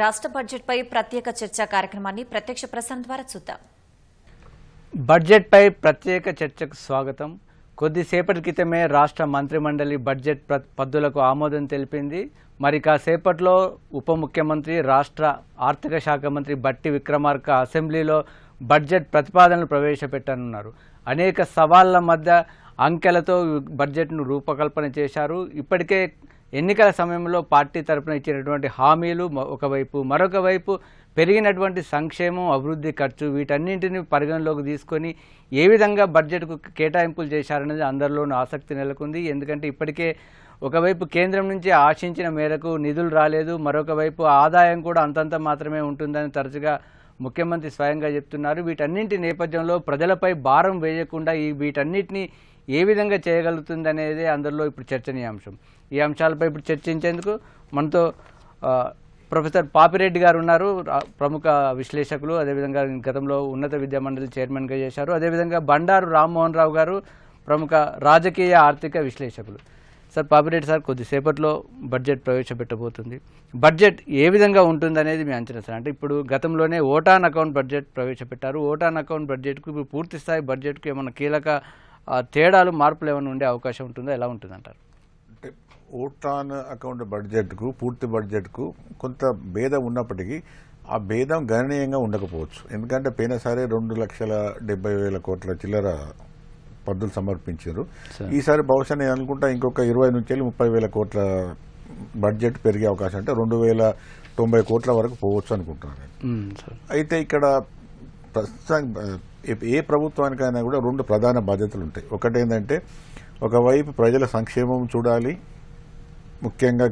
రాష్ట్ర బడ్జెట్పై ప్రత్యేక చర్చా కార్యక్రమాన్ని ప్రత్యక్ష ప్రసారం ద్వారా చూద్దాం. బడ్జెట్పై ప్రత్యేక చర్చకు స్వాగతం. కొద్దిసేపటి క్రితమే రాష్ట్ర మంత్రిమండలి బడ్జెట్ పద్దులకు ఆమోదం తెలిపింది. మరి కాసేపట్లో ఉప ముఖ్యమంత్రి రాష్ట్ర ఆర్థిక శాఖ మంత్రి బట్టి విక్రమార్క అసెంబ్లీలో బడ్జెట్ ప్రతిపాదనలు ప్రవేశపెట్టనున్నారు. అనేక సవాళ్ల మధ్య అంకెలతో బడ్జెట్ను రూపకల్పన చేశారు. ఇప్పటికే ఎన్నికల సమయంలో పార్టీ తరపున ఇచ్చినటువంటి హామీలు ఒకవైపు, మరొక వైపు పెరిగినటువంటి సంక్షేమం, అభివృద్ధి ఖర్చు, వీటన్నింటినీ పరిగణలోకి తీసుకొని ఏ విధంగా బడ్జెట్కు కేటాయింపులు చేశారనేది అందరిలోనూ ఆసక్తి నెలకొంది. ఎందుకంటే ఇప్పటికే ఒకవైపు కేంద్రం నుంచి ఆశించిన మేరకు నిధులు రాలేదు, మరొక వైపు ఆదాయం కూడా అంతంత మాత్రమే ఉంటుందని తరచుగా ముఖ్యమంత్రి స్వయంగా చెప్తున్నారు. వీటన్నింటి నేపథ్యంలో ప్రజలపై భారం వేయకుండా వీటన్నిటిని ఏ విధంగా చేయగలుగుతుంది అనేది అందరిలో ఇప్పుడు చర్చనీయాంశం. ఈ అంశాలపై ఇప్పుడు చర్చించేందుకు మనతో ప్రొఫెసర్ పాపిరెడ్డి గారు ఉన్నారు. ప్రముఖ విశ్లేషకులు, అదేవిధంగా గతంలో ఉన్నత విద్యా మండలి చైర్మన్గా చేశారు. అదేవిధంగా బండారు రామ్మోహన్ రావు గారు ప్రముఖ రాజకీయ ఆర్థిక విశ్లేషకులు. సార్ పాపిరెడ్డి సార్, కొద్దిసేపట్లో బడ్జెట్ ప్రవేశపెట్టబోతుంది. బడ్జెట్ ఏ విధంగా ఉంటుంది అనేది మీ అంచనా సార్? అంటే ఇప్పుడు గతంలోనే ఓటాన్ అకౌంట్ బడ్జెట్ ప్రవేశపెట్టారు. ఓటాన్ అకౌంట్ బడ్జెట్కు ఇప్పుడు పూర్తి స్థాయి బడ్జెట్కు ఏమైనా కీలక తేడాలు, మార్పులు ఏమైనా ఉండే అవకాశం ఉంటుందో, ఎలా ఉంటుంది అంటారు? అంటే ఓటాన్ అకౌంట్ బడ్జెట్కు పూర్తి బడ్జెట్కు కొంత భేదం ఉన్నప్పటికీ ఆ భేదం గణనీయంగా ఉండకపోవచ్చు. ఎందుకంటే పోయినసారి 2,70,000 కోట్ల చిల్లర పద్దులు సమర్పించారు. ఈసారి బహుశా నేను అనుకుంటా ఇంకొక 20 నుంచి 30,000 కోట్ల బడ్జెట్ పెరిగే అవకాశం, అంటే 2,090 కోట్ల వరకు పోవచ్చు అనుకుంటున్నాను. అయితే ఇక్కడ ప్రస్తుతం ఏ ప్రభుత్వానికైనా కూడా 2 ప్రధాన బాధ్యతలు ఉంటాయి. ఒకటేంటంటే ఒకవైపు ప్రజల సంక్షేమం చూడాలి, ముఖ్యంగా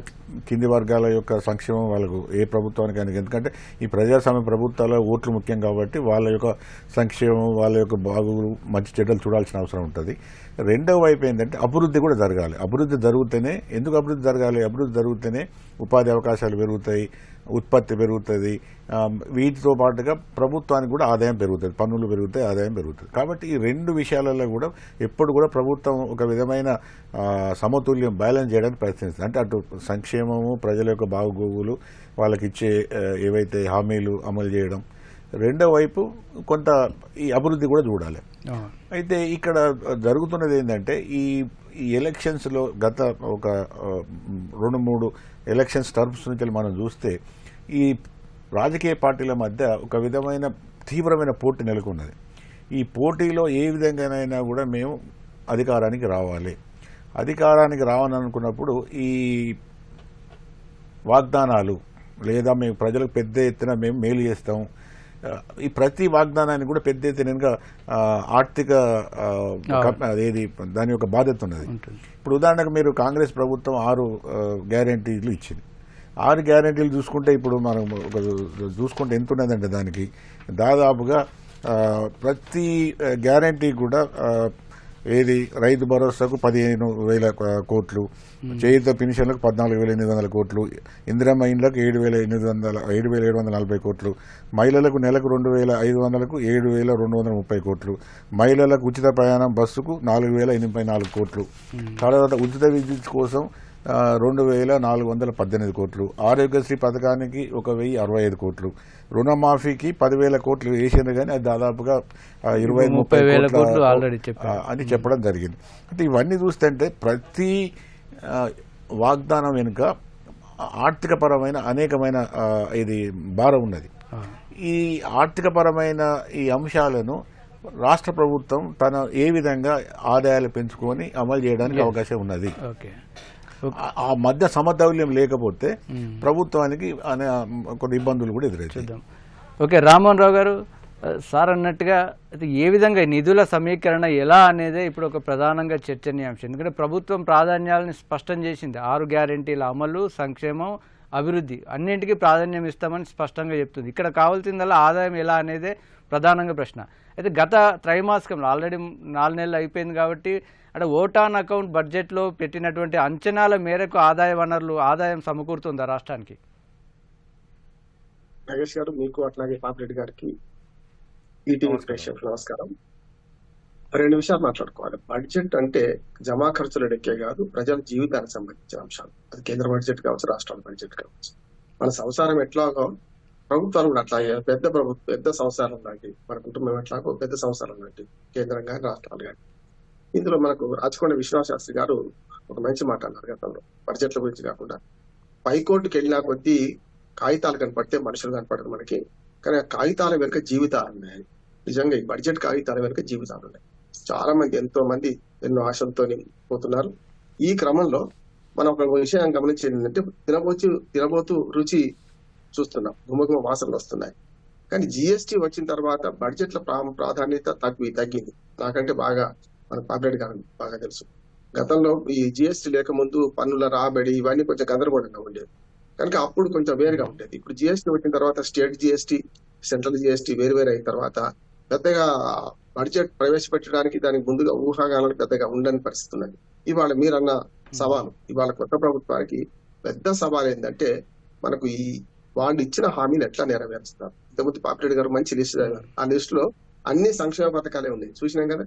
కింది వర్గాల యొక్క సంక్షేమం వాళ్ళకు ఏ ప్రభుత్వానికైనా. ఎందుకంటే ఈ ప్రజాస్వామ్య ప్రభుత్వాల ఓట్లు ముఖ్యం కాబట్టి వాళ్ళ యొక్క సంక్షేమం, వాళ్ళ యొక్క బాగులు, మంచి చెడ్డలు చూడాల్సిన అవసరం ఉంటుంది. రెండవ వైపు ఏంటంటే అభివృద్ధి కూడా జరగాలి. అభివృద్ధి జరుగుతూనే, ఎందుకు అభివృద్ధి జరగాలి? అభివృద్ధి జరుగుతూనే ఉపాధి అవకాశాలు పెరుగుతాయి, ఉత్పత్తి పెరుగుతుంది. వీటితో పాటుగా ప్రభుత్వానికి కూడా ఆదాయం పెరుగుతుంది, పన్నులు పెరుగుతాయి, ఆదాయం పెరుగుతుంది. కాబట్టి ఈ 2 విషయాలలో కూడా ఎప్పుడు కూడా ప్రభుత్వం ఒక విధమైన సమతుల్యం, బ్యాలెన్స్ చేయడానికి ప్రయత్నిస్తుంది. అంటే అటు సంక్షేమము, ప్రజల యొక్క బాగోగులు, వాళ్ళకి ఇచ్చే ఏవైతే హామీలు అమలు చేయడం, రెండో వైపు కొంత ఈ అభివృద్ధి కూడా చూడాలి. అయితే ఇక్కడ జరుగుతున్నది ఏంటంటే ఈ ఎలక్షన్స్లో గత ఒక 2-3 ఎలక్షన్స్ టర్మ్స్ నుంచి మనం చూస్తే ఈ రాజకీయ పార్టీల మధ్య ఒక విధమైన తీవ్రమైన పోటీ నెలకొన్నది. ఈ పోటీలో ఏ విధంగానైనా కూడా మేము అధికారానికి రావాలి. అధికారానికి రావాలనుకున్నప్పుడు ఈ వాగ్దానాలు, లేదా మేము ప్రజలకు పెద్ద ఎత్తున మేము మేలు చేస్తాం, ఈ ప్రతి వాగ్దానాన్ని కూడా పెద్ద ఎత్తున ఆర్థిక ఏది దాని యొక్క బాధ్యత ఉన్నది. ఇప్పుడు ఉదాహరణకు మీరు కాంగ్రెస్ ప్రభుత్వం 6 గ్యారెంటీలు ఇచ్చింది. 6 గ్యారెంటీలు చూసుకుంటే ఇప్పుడు మనం చూసుకుంటే ఎంత ఉన్నదంటే దానికి దాదాపుగా ప్రతి గ్యారెంటీ కూడా ఏది రైతు భరోసాకు 15,000 కోట్లు, చేయుత పెన్షన్లకు 14,800 కోట్లు, ఇందిరమ్మ ఇండ్లకు 7,740 కోట్లు, మహిళలకు నెలకు 2,500కు 7,230 కోట్లు, మహిళలకు ఉచిత ప్రయాణం బస్సుకు 4,084 కోట్లు, తర్వాత ఉచిత విద్యుత్ కోసం 2,418 కోట్లు, ఆరోగ్యశ్రీ పథకానికి 1,065 కోట్లు, రుణమాఫీకి 10,000 కోట్లు వేసింది, కానీ అది దాదాపుగా 20-30 కోట్లు అని చెప్పడం జరిగింది. అంటే ఇవన్నీ చూస్తుంటే ప్రతి వాగ్దానం వెనుక ఆర్థికపరమైన అనేకమైన ఇది భారం ఉన్నది. ఈ ఆర్థికపరమైన ఈ అంశాలను రాష్ట్ర ప్రభుత్వం తన ఏ విధంగా ఆదాయాలు పెంచుకొని అమలు చేయడానికి అవకాశం ఉన్నది. ఆ మధ్య సమతౌల్యం లేకపోతే ప్రభుత్వానికి కొన్ని ఇబ్బందులు కూడా ఎదురవుతాయి. ఓకే, రామ్మోహన్ రావు గారు, సార్ అన్నట్టుగా ఏ విధంగా నిధుల సమీకరణ ఎలా అనేదే ఇప్పుడు ఒక ప్రధానంగా చర్చనీయాంశం. ఎందుకంటే ప్రభుత్వం ప్రాధాన్యాలను స్పష్టం చేసింది. 6 గ్యారెంటీల అమలు, సంక్షేమం, అభివృద్ధి అన్నింటికీ ప్రాధాన్యం ఇస్తామని స్పష్టంగా చెప్తుంది. ఇక్కడ కావాల్సిందల్లా ఆదాయం ఎలా అనేదే ప్రధానంగా ప్రశ్న. అయితే గత త్రైమాసికంలో ఆల్రెడీ 4 నెలలు అయిపోయింది కాబట్టి, అంటే ఓటాన్ అకౌంట్ బడ్జెట్లో పెట్టినటువంటి అంచనాల మేరకు ఆదాయం సమకూరుతుందా రాష్ట్రానికి? నాగేష్ గారు, మీకు అట్లాగే పాపిరెడ్డి గారికి, ఈటీవీ ప్రేక్షకులకు నమస్కారం. 2 విషయాలు మాట్లాడుకోవాలి. బడ్జెట్ అంటే జమా ఖర్చుల లెక్కే కాదు, ప్రజల జీవితానికి సంబంధించిన అంశాలు. అది కేంద్ర బడ్జెట్ కావచ్చు, రాష్ట్రాల బడ్జెట్ కావచ్చు. మన సంసారం ఎట్లాగో ప్రభుత్వాలు కూడా అట్లాగే పెద్ద సంసారం లాంటి, మన కుటుంబం ఎట్లాగో పెద్ద సంసారం లాంటి, కేంద్రం కానీ రాష్ట్రాలు కానీ. ఇందులో మనకు రాచకొండ విశ్వనాథశాస్త్రి గారు ఒక మంచి మాట అన్నారు గతంలో, బడ్జెట్ల గురించి కాకుండా. పైకోర్టుకి వెళ్ళినా కొద్దీ కాగితాలు కనపడితే మనుషులు కనపడదు మనకి, కానీ ఆ కాగితాల వెనుక జీవితాలు ఉన్నాయి. నిజంగా ఈ బడ్జెట్ కాగితాల వెనుక జీవితాలు ఉన్నాయి. చాలా మంది, ఎంతో మంది ఎన్నో ఆశలతో పోతున్నారు. ఈ క్రమంలో మనం ఒక విషయం గమనించేది ఏంటంటే, తినబోతూ రుచి చూస్తున్నాం, గుమగుమ వాసనలు వస్తున్నాయి. కానీ జిఎస్టీ వచ్చిన తర్వాత బడ్జెట్ల ప్రాధాన్యత తగ్గింది. నాకంటే బాగా మన పాపిరెడ్డి గారు బాగా తెలుసు. గతంలో ఈ జిఎస్టీ లేకముందు పన్నుల రాబడి ఇవన్నీ కొంచెం గందరగోళంగా ఉండేది, కనుక అప్పుడు కొంచెం వేరుగా ఉండేది. ఇప్పుడు జిఎస్టీ వచ్చిన తర్వాత స్టేట్ జిఎస్టీ, సెంట్రల్ జిఎస్టీ వేరు అయిన తర్వాత పెద్దగా బడ్జెట్ ప్రవేశపెట్టడానికి దానికి ముందుగా ఊహాగానాలు పెద్దగా ఉండని పరిస్థితి ఉన్నది. ఇవాళ మీరన్న సవాలు, ఇవాళ కొత్త ప్రభుత్వానికి పెద్ద సవాల్ ఏంటంటే, మనకు ఈ వాళ్ళు ఇచ్చిన హామీలు ఎట్లా నెరవేరుస్తారు. ఇంతకుముందు పాపిరెడ్డి గారు మంచి లిస్ట్ చదివారు. ఆ లిస్ట్ లో అన్ని సంక్షేమ పథకాలే ఉన్నాయి, చూసినాం కదా.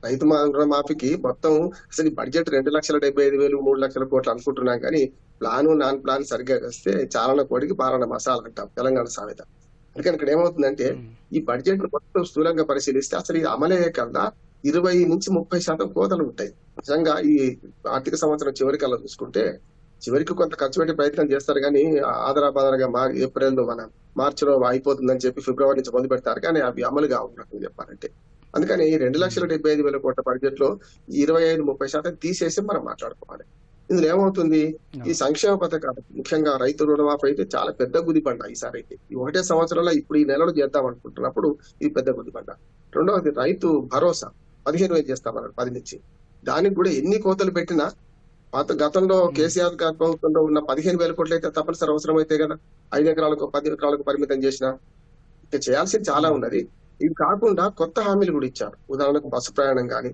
రైతు మాఫీకి మొత్తం అసలు ఈ బడ్జెట్ 2,75,000 3,00,000 కోట్లు అనుకుంటున్నాం, కానీ నాన్ ప్లాన్ సరిగ్గా వస్తే చాలన కోడికి పాలన మసాలా అంటాం తెలంగాణ సామెత. అందుకని ఇక్కడ ఏమవుతుందంటే, ఈ బడ్జెట్ మొత్తం స్థూలంగా పరిశీలిస్తే అసలు ఇది అమలయ్యే కల్లా 20 నుంచి 30% కోతలు ఉంటాయి. నిజంగా ఈ ఆర్థిక సంవత్సరం చివరికల్లా చూసుకుంటే, చివరికి కొంత ఖర్చు పెట్టే ప్రయత్నం చేస్తారు, కానీ ఆదరాబాదరగా ఏప్రిల్లో మార్చిలో అయిపోతుందని చెప్పి ఫిబ్రవరి నుంచి మొదలు పెడతారు, కానీ అవి అమలు కావు చెప్పాలంటే. అందుకని 2,75,000 కోట్ల బడ్జెట్ లో 25-30% తీసేసి మనం మాట్లాడుకోవాలి. ఇందులో ఏమవుతుంది, ఈ సంక్షేమ పథకాలు ముఖ్యంగా రైతు రుణమాఫీ అయితే చాలా పెద్ద గుదిబండ ఈసారి అయితే. ఈ ఒకటే సంవత్సరంలో ఇప్పుడు ఈ నెలలో చేద్దాం అనుకుంటున్నప్పుడు ఇది పెద్ద గుదిబండ. రెండవది రైతు భరోసా 15,000 చేస్తామన్నారు 10 నుంచి. దానికి కూడా ఎన్ని కోతలు పెట్టినా గతంలో కేసీఆర్ గారి ప్రభుత్వంలో ఉన్న 15,000 కోట్లు అయితే తప్పనిసరి అవసరం అయితే కదా, 5 ఎకరాలకు 10 ఎకరాలకు పరిమితం చేసిన. ఇక చేయాల్సింది చాలా ఉన్నది. ఇవి కాకుండా కొత్త హామీలు కూడా ఇచ్చారు. ఉదాహరణకు బస్సు ప్రయాణం కానీ,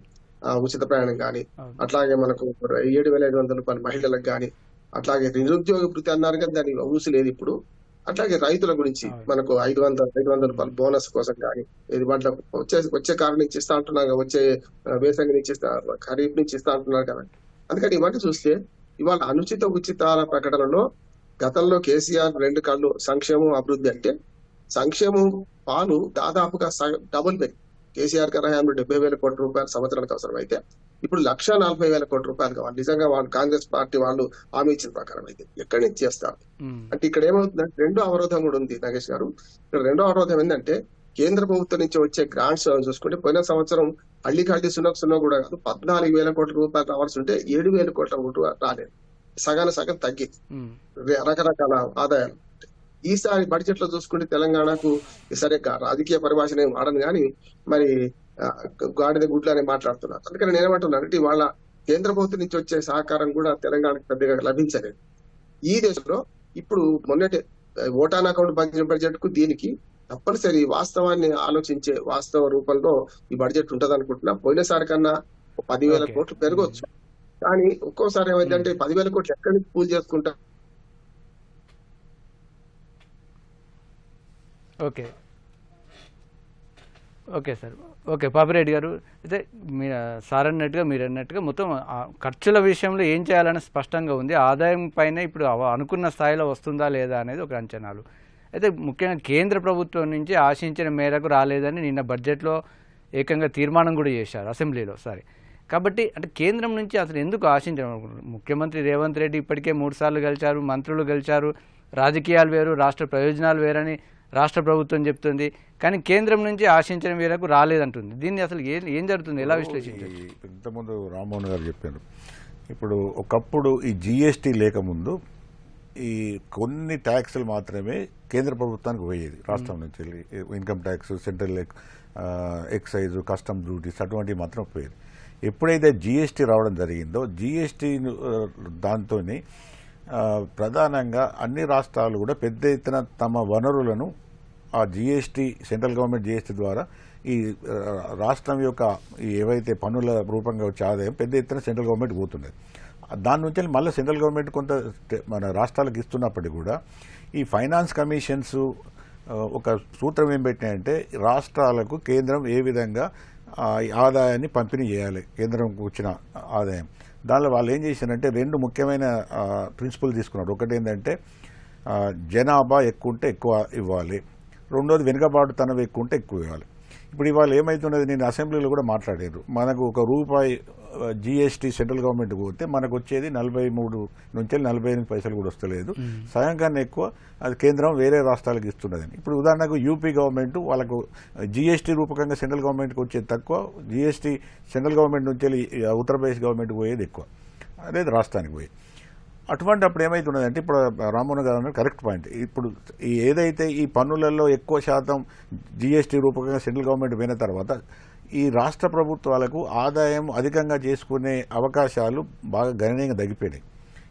ఉచిత ప్రయాణం కానీ, అట్లాగే మనకు 7,500 రూపాయలు మహిళలకు కానీ, అట్లాగే నిరుద్యోగ వృత్తి అన్నారు కదా, దాని ఊసి లేదు ఇప్పుడు. అట్లాగే రైతుల గురించి మనకు 500 రూపాయలు బోనస్ కోసం కానీ, ఇది వాటిలో వచ్చే కాలం నుంచి ఇస్తా అంటున్నారు, వచ్చే వేసంగి నుంచి ఖరీఫ్ నుంచి ఇస్తా అంటున్నారు కదా. అందుకని ఇవన్నీ చూస్తే ఇవాళ అనుచిత ఉచితాల ప్రకటనలో గతంలో కేసీఆర్ 2 కళ్ళు సంక్షేమం అభివృద్ధి అంటే, సంక్షేమం పాలు దాదాపుగా డబుల్ పెరిగి కేసీఆర్ గారి హయాంలో 70,000 కోట్ల రూపాయలు సంవత్సరానికి అవసరం అయితే ఇప్పుడు 1,40,000 కోట్ల రూపాయలు కావాలి. నిజంగా వాళ్ళు కాంగ్రెస్ పార్టీ వాళ్ళు హామీ ఇచ్చిన ప్రకారం అయితే ఎక్కడి నుంచి చేస్తారు అంటే, ఇక్కడ ఏమవుతుందంటే రెండో అవరోధం కూడా ఉంది నాగేష్ గారు. ఇక్కడ రెండో అవరోధం ఏంటంటే, కేంద్ర ప్రభుత్వం నుంచి వచ్చే గ్రాంట్స్ చూసుకుంటే పోయిన సంవత్సరం హళ్ళీ సున్నా కూడా కాదు, 14,000 కోట్ల రూపాయలు రావాల్సి ఉంటే 7,000 కోట్ల రూపాయలు రాలేదు. సగం తగ్గి రకరకాల ఆదాయాలు. ఈసారి బడ్జెట్ లో చూసుకుంటే తెలంగాణకు సరే రాజకీయ పరిభాషను ఏం వాడను కానీ మరి గాడిద గుడ్లు అని మాట్లాడుతున్నారు. అందుకని నేనేమంటున్నాను అంటే, వాళ్ళ కేంద్ర ప్రభుత్వం నుంచి వచ్చే సహకారం కూడా తెలంగాణకు పెద్దగా లభించలేదు. ఈ దేశంలో ఇప్పుడు మొన్నటి ఓటాన్ అకౌంట్ బడ్జెట్ కు దీనికి తప్పనిసరి వాస్తవాన్ని ఆలోచించే వాస్తవ రూపంలో ఈ బడ్జెట్ ఉంటది అనుకుంటున్నా. పోయినసారి కన్నా 10,000 కోట్లు పెరగవచ్చు, కానీ ఒక్కోసారి ఏమైందంటే 10,000 కోట్లు ఎక్కడి నుంచి పూజ చేసుకుంటా. ఓకే సార్, ఓకే పాపిరెడ్డి గారు, అయితే మీరు అన్నట్టుగా మొత్తం ఖర్చుల విషయంలో ఏం చేయాలని స్పష్టంగా ఉంది. ఆదాయం పైన ఇప్పుడు అనుకున్న స్థాయిలో వస్తుందా లేదా అనేది ఒక అంచనాలు. అయితే ముఖ్యంగా కేంద్ర ప్రభుత్వం నుంచి ఆశించిన మేరకు రాలేదని నిన్న బడ్జెట్లో ఏకంగా తీర్మానం కూడా చేశారు అసెంబ్లీలో. సరే, కాబట్టి అంటే కేంద్రం నుంచి అసలు ఎందుకు ఆశించారు? ముఖ్యమంత్రి రేవంత్ రెడ్డి ఇప్పటికే 3 సార్లు గెలిచారు, మంత్రులు గెలిచారు, రాజకీయాలు వేరు, రాష్ట్ర ప్రయోజనాలు వేరని రాష్ట్ర ప్రభుత్వం చెప్తుంది, కానీ కేంద్రం నుంచి ఆశించిన మేరకు రాలేదంటుంది. దీన్ని అసలు ఏం జరుగుతుంది, ఎలా విశ్లేషించారు? ఇంతకుముందు రామ్మోహన్ గారు చెప్పారు, ఇప్పుడు ఒకప్పుడు ఈ జిఎస్టీ లేకముందు ఈ కొన్ని ట్యాక్సులు మాత్రమే కేంద్ర ప్రభుత్వానికి పోయేది రాష్ట్రం నుంచి. Income tax, central excise, custom duties అటువంటివి మాత్రం పోయేది. ఎప్పుడైతే జిఎస్టీ రావడం జరిగిందో, జిఎస్టీ దాంతో ప్రధానంగా అన్ని రాష్ట్రాలు కూడా పెద్ద ఎత్తున తమ వనరులను ఆ జిఎస్టీ, సెంట్రల్ గవర్నమెంట్ జిఎస్టీ ద్వారా ఈ రాష్ట్రం యొక్క ఏవైతే పన్నుల రూపంగా వచ్చే ఆదాయం పెద్ద ఎత్తున సెంట్రల్ గవర్నమెంట్ పోతున్నది. దాని నుంచి మళ్ళీ సెంట్రల్ గవర్నమెంట్ కొంత మన రాష్ట్రాలకు ఇస్తున్నప్పటికీ కూడా ఈ ఫైనాన్స్ కమిషన్స్ ఒక సూత్రం ఏం పెట్టినాయంటే, రాష్ట్రాలకు కేంద్రం ఏ విధంగా ఆదాయాన్ని పంపిణీ చేయాలి, కేంద్రంకు వచ్చిన ఆదాయం. దానిలో వాళ్ళు ఏం చేశారంటే 2 ముఖ్యమైన ప్రిన్సిపల్ తీసుకున్నారు. ఒకటి ఏంటంటే జనాభా ఎక్కువ ఉంటే ఎక్కువ ఇవ్వాలి, రెండోది వెనుకబాటుతనం ఎక్కువ ఉంటే ఎక్కువ ఇవ్వాలి. ఇప్పుడు ఇవాళ ఏమవుతున్నది, నేను అసెంబ్లీలో కూడా మాట్లాడారు, మనకు ₹1 జీఎస్టీ సెంట్రల్ గవర్నమెంట్ పోతే మనకు వచ్చేది 43 నుంచి 48 పైసలు కూడా వస్తలేదు, సగం కన్నా ఎక్కువ అది కేంద్రం వేరే రాష్ట్రాలకు ఇస్తున్నదని. ఇప్పుడు ఉదాహరణకు యూపీ గవర్నమెంట్ వాళ్ళకు జీఎస్టీ రూపకంగా సెంట్రల్ గవర్నమెంట్కి వచ్చేది తక్కువ, జీఎస్టీ సెంట్రల్ గవర్నమెంట్ నుంచి ఉత్తరప్రదేశ్ గవర్నమెంట్కి పోయేది ఎక్కువ, అనేది రాష్ట్రానికి పోయి. అటువంటి అప్పుడు ఏమవుతున్నదంటే, ఇప్పుడు రామ్మోహన్ గారు అన్నది కరెక్ట్ పాయింట్. ఇప్పుడు ఏదైతే ఈ పన్నులలో ఎక్కువ శాతం జీఎస్టీ రూపకంగా సెంట్రల్ గవర్నమెంట్ పోయిన తర్వాత ఈ రాష్ట్ర ప్రభుత్వాలకు ఆదాయం అధికంగా చేసుకునే అవకాశాలు బాగా గణనీయంగా తగ్గిపోయినాయి.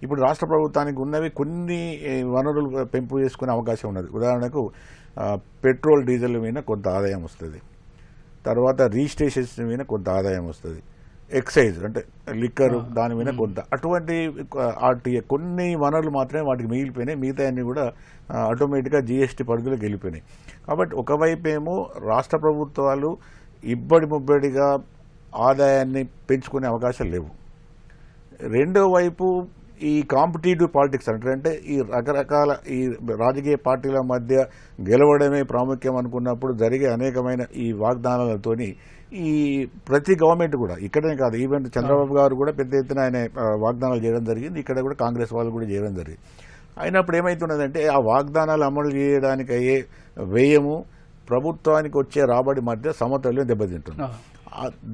ఇప్పుడు రాష్ట్ర ప్రభుత్వానికి ఉన్నవి కొన్ని వనరులు పెంపు చేసుకునే అవకాశం ఉన్నది. ఉదాహరణకు పెట్రోల్ డీజిల్ మీద కొంత ఆదాయం వస్తుంది, తర్వాత రిజిస్ట్రేషన్స్ మీద కొంత ఆదాయం వస్తుంది, ఎక్సైజ్ అంటే లిక్కర్ దాని మీద కొంత, అటువంటి కొన్ని వనరులు మాత్రమే వాటికి మిగిలిపోయినాయి, మిగతా అన్ని కూడా ఆటోమేటిక్గా జీఎస్టీ పరిధిలోకి వెళ్ళిపోయినాయి. కాబట్టి ఒకవైపు ఏమో రాష్ట్ర ప్రభుత్వాలు ఇబ్బడి ముబ్బడిగా ఆదాయాన్ని పెంచుకునే అవకాశాలు లేవు, రెండో వైపు ఈ కాంపిటేటివ్ పాలిటిక్స్ అంటే ఈ రకరకాల ఈ రాజకీయ పార్టీల మధ్య గెలవడమే ప్రాముఖ్యం అనుకున్నప్పుడు జరిగే అనేకమైన ఈ వాగ్దానాలతోని ఈ ప్రతి గవర్నమెంట్ కూడా, ఇక్కడనే కాదు, ఈవెన్ చంద్రబాబు గారు కూడా పెద్ద ఎత్తున ఆయన వాగ్దానాలు చేయడం జరిగింది, ఇక్కడ కూడా కాంగ్రెస్ వాళ్ళు కూడా చేయడం జరిగింది. అయినప్పుడు ఏమవుతున్నదంటే ఆ వాగ్దానాలు అమలు చేయడానికి అయ్యే వ్యయము ప్రభుత్వానికి వచ్చే రాబడి మధ్య సమతుల్యం దెబ్బతింటుంది.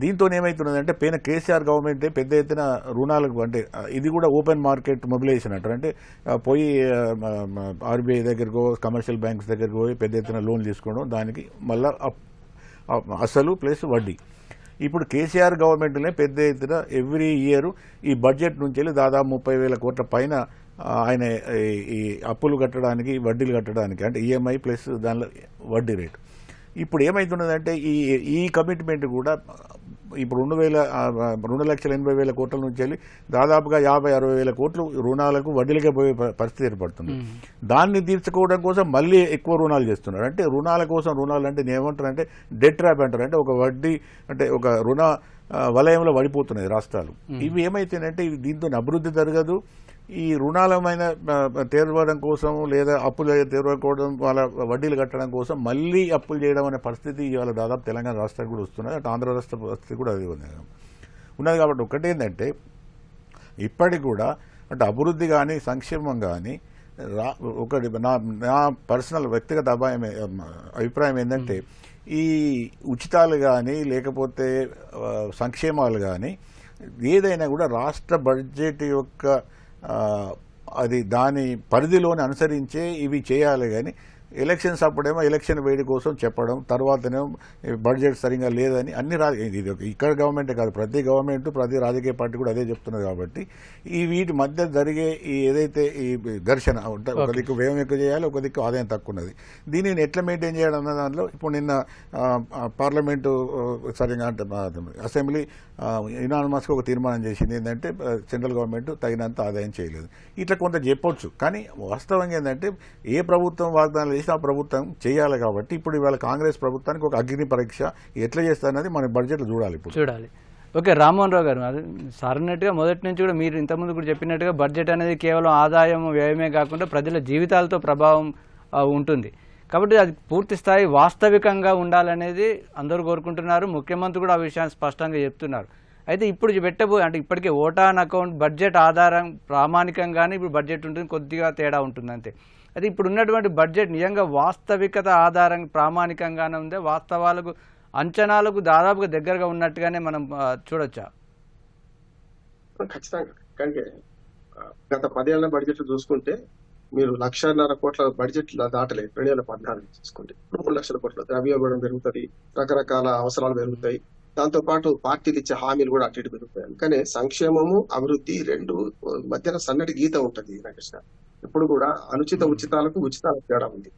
దీంతో ఏమవుతున్నదంటే పైన కేసీఆర్ గవర్నమెంట్ పెద్ద ఎత్తున రుణాలకు, అంటే ఇది కూడా ఓపెన్ మార్కెట్ మొబిలైజేషన్ అంటారు, అంటే పోయి ఆర్బీఐ దగ్గరకో కమర్షియల్ బ్యాంక్స్ దగ్గరకు పోయి పెద్ద ఎత్తున లోన్ తీసుకోవడం, దానికి మళ్ళీ అసలు ప్లస్ వడ్డీ. ఇప్పుడు కేసీఆర్ గవర్నమెంట్నే పెద్ద ఎత్తున ఎవ్రీ ఇయర్ ఈ బడ్జెట్ నుంచి వెళ్ళి దాదాపు 30,000 కోట్ల పైన ఆయన ఈ అప్పులు కట్టడానికి వడ్డీలు కట్టడానికి, అంటే ఈఎంఐ ప్లస్ దానిలో వడ్డీ రేటు. ఇప్పుడు ఏమవుతున్నదంటే ఈ కమిట్మెంట్ కూడా ఇప్పుడు 2,80,000 కోట్ల నుంచి వెళ్ళి దాదాపుగా 50,000-60,000 కోట్లు రుణాలకు వడ్డీలకే పోయే పరిస్థితి ఏర్పడుతుంది. దాన్ని తీర్చుకోవడం కోసం మళ్ళీ ఎక్కువ రుణాలు చేస్తున్నారు. అంటే రుణాల కోసం రుణాలు అంటే ఏమంటారంటే డెట్ ట్రాప్ అంటారు, అంటే ఒక వడ్డీ అంటే ఒక రుణ వలయంలో పడిపోతున్నాయి రాష్ట్రాలు. ఇవి ఏమైతేనంటే దీంతో అభివృద్ధి జరగదు, ఈ రుణాలమైన తీర్చడం కోసం లేదా అప్పులు తీర్చుకోవడం వాళ్ళ వడ్డీలు కట్టడం కోసం మళ్ళీ అప్పులు చేయడం అనే పరిస్థితి ఇవాళ దాదాపు తెలంగాణ రాష్ట్రానికి కూడా వస్తున్నది, అటు ఆంధ్ర రాష్ట్ర పరిస్థితి కూడా అదే ఉన్నది. కాబట్టి ఒకటి ఏంటంటే ఇప్పటికి కూడా అంటే అభివృద్ధి కానీ సంక్షేమం కానీ ఒకటి నా పర్సనల్ వ్యక్తిగత అభిప్రాయం ఏంటంటే ఈ ఉచితాలు కానీ లేకపోతే సంక్షేమాలు కానీ ఏదైనా కూడా రాష్ట్ర బడ్జెట్ యొక్క అది దాని పరిధిలోని అనుసరించే ఇవి చేయాలి. కానీ ఎలక్షన్స్ అప్పుడేమో ఎలక్షన్ వేడి కోసం చెప్పడం, తర్వాతనేమో బడ్జెట్ సరిగా లేదని అన్ని ఇది ఇక్కడ గవర్నమెంటే కాదు, ప్రతి గవర్నమెంట్ ప్రతి రాజకీయ పార్టీ కూడా అదే చెప్తున్నారు. కాబట్టి ఈ వీటి మధ్య జరిగే ఈ ఏదైతే ఈ ఘర్షణ అంటే ఒక దిక్కు వ్యయం ఎక్కువ చేయాలి, ఒక దిక్కు ఆదాయం తక్కువ ఉన్నది, దీనిని ఎట్లా మెయింటైన్ చేయడం అన్న దానిలో ఇప్పుడు నిన్న పార్లమెంటు సరిగా అంటే అసెంబ్లీ యునానిమస్గా ఒక తీర్మానం చేసింది ఏంటంటే సెంట్రల్ గవర్నమెంట్ తగినంత ఆదాయం చేయలేదు. ఇట్లా కొంత చెప్పొచ్చు, కానీ వాస్తవంగా ఏంటంటే ఏ ప్రభుత్వం వాగ్దానాలు చేసినా ఆ ప్రభుత్వం చేయాలి. కాబట్టి ఇప్పుడు ఇవాళ కాంగ్రెస్ ప్రభుత్వానికి ఒక అగ్ని పరీక్ష ఎట్లా చేస్తారన్నది మన బడ్జెట్లో చూడాలి. ఇప్పుడు చూడాలి. ఓకే, రామ్మోహన్ రావు గారు, అది సార్ అన్నట్టుగా మొదటి నుంచి కూడా మీరు ఇంతకుముందు కూడా చెప్పినట్టుగా బడ్జెట్ అనేది కేవలం ఆదాయం వ్యయమే కాకుండా ప్రజల జీవితాలతో ప్రభావం ఉంటుంది. కాబట్టి అది పూర్తి స్థాయి వాస్తవికంగా ఉండాలనేది అందరూ కోరుకుంటున్నారు. ముఖ్యమంత్రి కూడా ఆ విషయాన్ని స్పష్టంగా చెప్తున్నారు. అయితే ఇప్పుడు అంటే ఇప్పటికే ఓటాన్ అకౌంట్ బడ్జెట్ ఆధారం ప్రామాణికంగానే ఇప్పుడు బడ్జెట్ ఉంటుంది, కొద్దిగా తేడా ఉంటుంది అంతే. అయితే ఇప్పుడు ఉన్నటువంటి బడ్జెట్ నిజంగా వాస్తవికత ఆధారం ప్రామాణికంగానే ఉందే, వాస్తవాలకు అంచనాలకు దాదాపుగా దగ్గరగా ఉన్నట్టుగానే మనం చూడొచ్చా? ఖచ్చితంగా. కానీ గత 10 ఏళ్ల బడ్జెట్ చూసుకుంటే మీరు 1,50,000 కోట్ల బడ్జెట్ దాటలేదు. 2014 చూసుకుంటే 3 లక్షల కోట్ల ద్రవ్యోల్బణం పెరుగుతుంది, రకరకాల అవసరాలు పెరుగుతాయి, దాంతో పాటు పార్టీలు ఇచ్చే హామీలు కూడా అటు ఇటు పెరుగుతాయి. కానీ సంక్షేమము అభివృద్ధి రెండు మధ్యన సన్నటి గీత ఉంటుంది. కృష్ణ ఇప్పుడు కూడా అనుచిత ఉచితాలకు ఉచితాలకు తేడా ఉంది.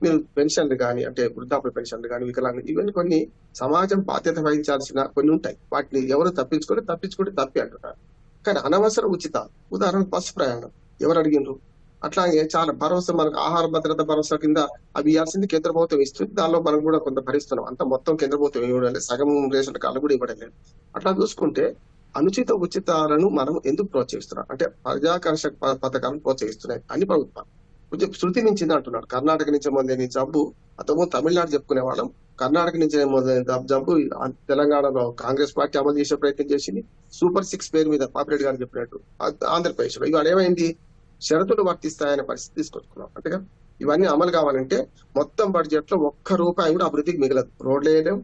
మీరు పెన్షన్లు కానీ అంటే వృద్ధాప్య పెన్షన్లు కానీ వికలాంగులు ఇవన్నీ కొన్ని సమాజం బాధ్యత వహించాల్సిన కొన్ని ఉంటాయి. వాటిని ఎవరు తప్పించుకుంటే తప్పి అంటున్నారు. కానీ అనవసర ఉచితాలు, ఉదాహరణ బస్సు ప్రయాణం ఎవరు అడిగినరు, అట్లాగే చాలా భరోసా, మనకు ఆహార భద్రత భరోసా కింద అవి ఇవ్వాల్సింది కేంద్ర ప్రభుత్వం ఇస్తుంది, దానిలో మనం కూడా కొంత భరిస్తున్నాం. అంత మొత్తం కేంద్ర ప్రభుత్వం ఇవ్వడం లేదు, సగం రేషన్ కార్డు కూడా ఇవ్వడం లేదు. అట్లా చూసుకుంటే అనుచిత ఉచితాలను మనం ఎందుకు ప్రోత్సహిస్తున్నాం అంటే ప్రజాకర్షక పథకాలను ప్రోత్సహిస్తున్నాయి అన్ని ప్రభుత్వాలు. కొంచెం శృతి మించింది అంటున్నాడు. కర్ణాటక నుంచి మొదలైన జబ్బు అంతకుముందు తమిళనాడు చెప్పుకునే వాళ్ళం, కర్ణాటక నుంచి మొదలైన జబ్బు తెలంగాణలో కాంగ్రెస్ పార్టీ అమలు చేసే ప్రయత్నం చేసింది. సూపర్ 6 పేరు మీద పాపిరెడ్డి గారు చెప్పినట్టు ఆంధ్రప్రదేశ్ లో ఇవాళ ఏమైంది, షరతులు వర్తిస్తాయనే పరిస్థితి తీసుకొచ్చుకున్నాం. అంతేగా ఇవన్నీ అమలు కావాలంటే మొత్తం బడ్జెట్ లో ఒక్క రూపాయి కూడా అభివృద్ధికి మిగలదు. రోడ్లు వేయలేం,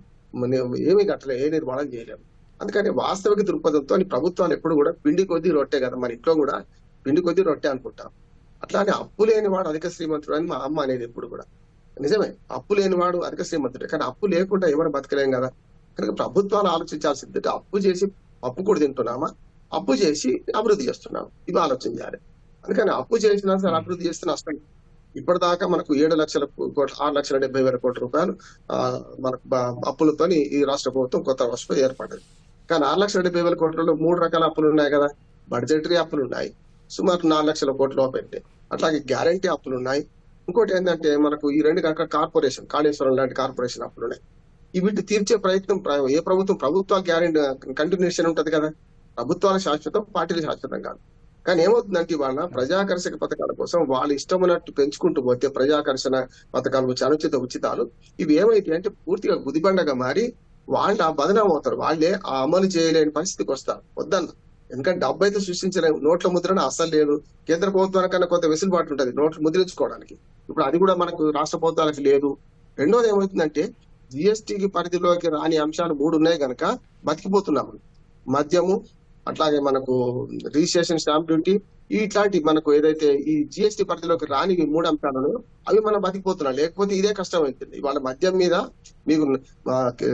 ఏమీ కట్టలేం, ఏ నిర్మాణం చేయలేము. అందుకని వాస్తవిక దృక్పథంతో ప్రభుత్వాలు ఎప్పుడు కూడా పిండి కొద్దీ రొట్టె కదా, మన ఇంట్లో కూడా పిండి కొద్దీ రొట్టె అనుకుంటాం. అట్లానే అప్పు లేని వాడు అధిక శ్రీమంతుడు అని మా అమ్మ అనేది ఎప్పుడు కూడా నిజమే. అప్పు లేని వాడు అధిక శ్రీమంతుడే, కానీ అప్పు లేకుండా ఎవరు బతకలేం కదా. కనుక ప్రభుత్వాలు ఆలోచించాల్సింది అప్పు చేసి అప్పు కూడా తింటున్నామా, అప్పు చేసి అభివృద్ధి చేస్తున్నాం, ఇవి ఆలోచన చేయాలి. అందుకని అప్పు చేసినా సరే అభివృద్ధి చేస్తే నష్టం. ఇప్పటిదాకా మనకు 6,70,70,000 కోట్ల రూపాయలు మనకు అప్పులతో ఈ రాష్ట్ర ప్రభుత్వం కొత్త రాష్ట్రం ఏర్పడ్డది. కానీ 6,70,000 కోట్లలో 3 రకాల అప్పులు ఉన్నాయి కదా. బడ్జెటరీ అప్పులు ఉన్నాయి, సుమారు 4 లక్షల కోట్ల రూపాయలు. అట్లాగే గ్యారంటీ అప్పులు ఉన్నాయి. ఇంకోటి ఏంటంటే మనకు ఈ 2 కాక కార్పొరేషన్, కాళేశ్వరం లాంటి కార్పొరేషన్ అప్పులు ఉన్నాయి. వీటిని తీర్చే ప్రయత్నం ఏ ప్రభుత్వాలు గ్యారెంటీ కంటిన్యూషన్ ఉంటది కదా. ప్రభుత్వాల శాశ్వతం, పార్టీలు శాశ్వతం కాదు. కానీ ఏమవుతుందంటే ఇవాళ ప్రజాకర్షక పథకాల కోసం వాళ్ళు ఇష్టం ఉన్నట్టు పెంచుకుంటూ పోతే ప్రజాకర్షణ పథకాలు, అనుచిత ఉచితాలు ఇవి ఏమైతే అంటే పూర్తిగా గుదిబండగా మారి వాళ్ళు ఆ బదనాం అవుతారు. వాళ్ళే ఆ అమలు చేయలేని పరిస్థితికి వస్తారు. వద్దన్న, ఎందుకంటే డబ్బు అయితే సృష్టించలేము. నోట్ల ముద్రణ అస్సలు లేదు. కేంద్ర ప్రభుత్వానికన్నా కొంత వెసులుబాటు ఉంటుంది నోట్లు ముద్రించుకోవడానికి. ఇప్పుడు అది కూడా మనకు రాష్ట్ర ప్రభుత్వాలకు లేదు. రెండోది ఏమవుతుందంటే జిఎస్టీకి పరిధిలోకి రాని అంశాలు 3 ఉన్నాయి కనుక బతికిపోతున్నాము. మద్యము, అట్లాగే మనకు రిజిస్ట్రేషన్ స్టాంప్ డ్యూటీ, ఇట్లాంటి మనకు ఏదైతే ఈ జిఎస్టీ పరిధిలోకి రాని 3 అంశాలను అవి మనం బతికిపోతున్నాం. లేకపోతే ఇదే కష్టం అవుతుంది. ఇవాళ మద్యం మీద మీకు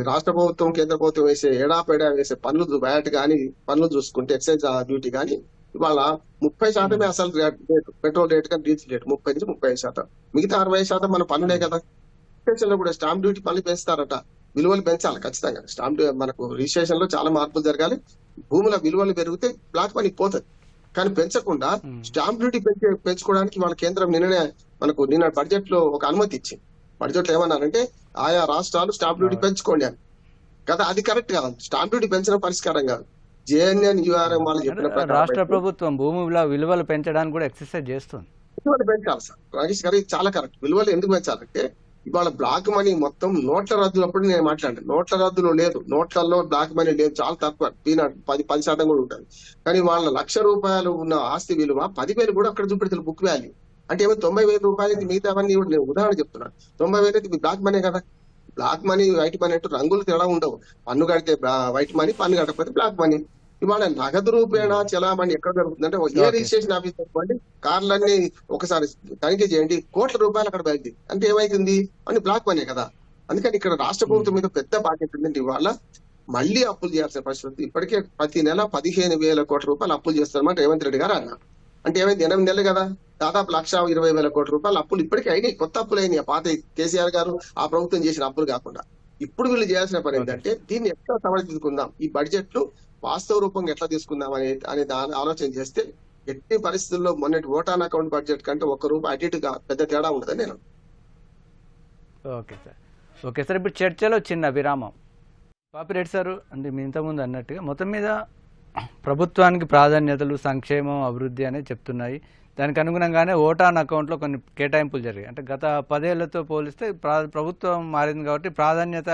రాష్ట్ర ప్రభుత్వం, కేంద్ర ప్రభుత్వం వేసే ఏడాపేడా వేసే పన్నులు, వ్యాట్ కానీ పన్నులు చూసుకుంటే ఎక్సైజ్ డ్యూటీ కానీ ఇవాళ 30% అసలు రేటు, పెట్రోల్ రేట్ కానీ డీజిల్ రేటు 30 నుంచి 35%. మిగతా 60% మన పన్నులే కదా. రిజిస్ట్రేషన్ లో కూడా స్టాంప్ డ్యూటీ పన్ను పెంచుతారట. విలువలు పెంచాలి ఖచ్చితంగా. స్టాంప్ మనకు రిజిస్ట్రేషన్ లో చాలా మార్పులు జరగాలి. భూముల విలువలు పెరిగితే బ్లాక్ మనీ పోతుంది. కానీ పెంచకుండా స్టాంప్ డ్యూటీ పెంచుకోవడానికి వాళ్ళ కేంద్రం నిన్న బడ్జెట్ లో ఒక అనుమతి ఇచ్చింది. బడ్జెట్ లో ఏమన్నారంటే ఆయా రాష్ట్రాలు స్టాంప్ డ్యూటీ పెంచుకోండి అని కదా. అది కరెక్ట్ కాదు. స్టాంప్ డ్యూటీ పెంచడం పరిష్కారం కాదు. జేఎన్ఎన్ యూఆర్ఎం వాళ్ళు చెప్పిన ప్రకారం రాష్ట్ర ప్రభుత్వం భూముల విలువలు పెంచడానికి కూడా ఎక్సర్సైజ్ చేస్తుంది. విలువలు పెంచాలి సార్. రాజేష్ గారు ఇది చాలా కరెక్ట్. విలువలు ఎందుకు పెంచాలంటే ఇవాళ బ్లాక్ మనీ మొత్తం నోట్ల రద్దులప్పుడు నేను మాట్లాడాను. నోట్ల రద్దులో లేదు, నోట్లలో బ్లాక్ మనీ లేదు, చాలా తక్కువ, 10% కూడా ఉంటుంది. కానీ వాళ్ళ ₹1,00,000 ఉన్న ఆస్తి విలువ 10,000 కూడా అక్కడ చూపెడుతుంది బుక్ వాల్యూ. అంటే ఏమో 90,000 మిగతావన్నీ నేను ఉదాహరణ చెప్తున్నాను. 90,000 బ్లాక్ మనీ కదా. బ్లాక్ మనీ, వైట్ మనీ అంటూ రంగులు తేడా ఉండవు. పన్ను కడితే వైట్ మనీ, పన్ను కట్టకపోతే బ్లాక్ మనీ. ఇవాళ నగదు రూపేణా చలామణి ఎక్కడ జరుగుతుందంటే ఏ రిజిస్ట్రేషన్ ఆఫీస్ అనుకోండి, కార్లన్నీ ఒకసారి తనిఖీ చేయండి, కోట్ల రూపాయలు అక్కడ బయలుది. అంటే ఏమైతుంది అని బ్లాక్ మనీ కదా. అందుకని ఇక్కడ రాష్ట్ర ప్రభుత్వం మీద పెద్ద బాధ్యత ఉందండి. ఇవాళ మళ్ళీ అప్పులు చేయాల్సిన పరిస్థితి. ఇప్పటికే ప్రతి నెల 15,000 కోట్ల రూపాయలు అప్పులు చేస్తారన్నమాట రేవంత్ రెడ్డి గారు అన్నారు. అంటే ఏమైంది, 8 నెలలు కదా, దాదాపు 1,20,000 కోట్ల రూపాయలు అప్పులు ఇప్పటికే అయినాయి. కొత్త అప్పులు అయినాయి. పాత కేసీఆర్ గారు ఆ ప్రభుత్వం చేసిన అప్పులు కాకుండా. ఇప్పుడు వీళ్ళు చేయాల్సిన పని ఏంటంటే దీన్ని ఎట్లా సమర్థించుకుందాం, ఈ బడ్జెట్ ను వాస్తవ రూపంగా ఎట్లా తీసుకుందాం అనే ఆలోచన చేస్తే ఎట్టి పరిస్థితుల్లో మొన్నటి ఓటాన్ అకౌంట్ బడ్జెట్ కంటే ₹1 అటు ఇటుగా పెద్ద తేడా ఉండదని నేను. ఓకే సార్, ఇప్పుడు చర్చలో చిన్న విరామం. పాపిరెడ్డి సార్, అంటే మీ ఇంతకుముందు అన్నట్టుగా మొత్తం మీద ప్రభుత్వానికి ప్రాధాన్యతలు, సంక్షేమం, అభివృద్ధి అనేది చెప్తున్నాయి. దానికి అనుగుణంగానే ఓటాన్ అకౌంట్లో కొన్ని కేటాయింపులు జరిగాయి. అంటే గత 10 ఏళ్లతో పోలిస్తే ప్రభుత్వం మారింది కాబట్టి ప్రాధాన్యత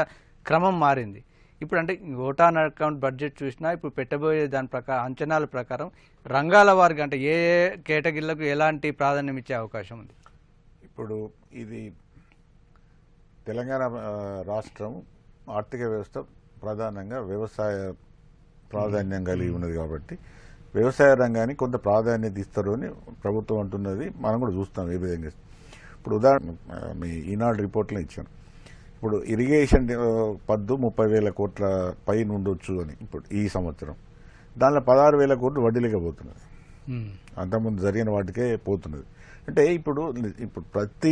క్రమం మారింది. ఇప్పుడు అంటే ఓటాన్ అకౌంట్ బడ్జెట్ చూసినా ఇప్పుడు పెట్టబోయే దాని అంచనాల ప్రకారం రంగాల వారికి అంటే ఏ కేటగిరీలకు ఎలాంటి ప్రాధాన్యం ఇచ్చే అవకాశం ఉంది? ఇప్పుడు ఇది తెలంగాణ రాష్ట్రం ఆర్థిక వ్యవస్థ ప్రధానంగా వ్యవసాయ ప్రాధాన్యం కలిగి ఉన్నది కాబట్టి వ్యవసాయ రంగానికి కొంత ప్రాధాన్యత ఇస్తారు అని ప్రభుత్వం అంటున్నది. మనం కూడా చూస్తాం ఏ విధంగా. ఇప్పుడు ఉదాహరణ మీ ఈనాడు రిపోర్ట్లో ఇచ్చాను. ఇప్పుడు ఇరిగేషన్ పద్దు 30,000 కోట్ల పైన ఉండొచ్చు అని ఇప్పుడు ఈ సంవత్సరం. దానిలో 16,000 కోట్లు వడ్డీలకే పోతున్నది. అంతకుముందు జరిగిన వాటికే పోతున్నది. అంటే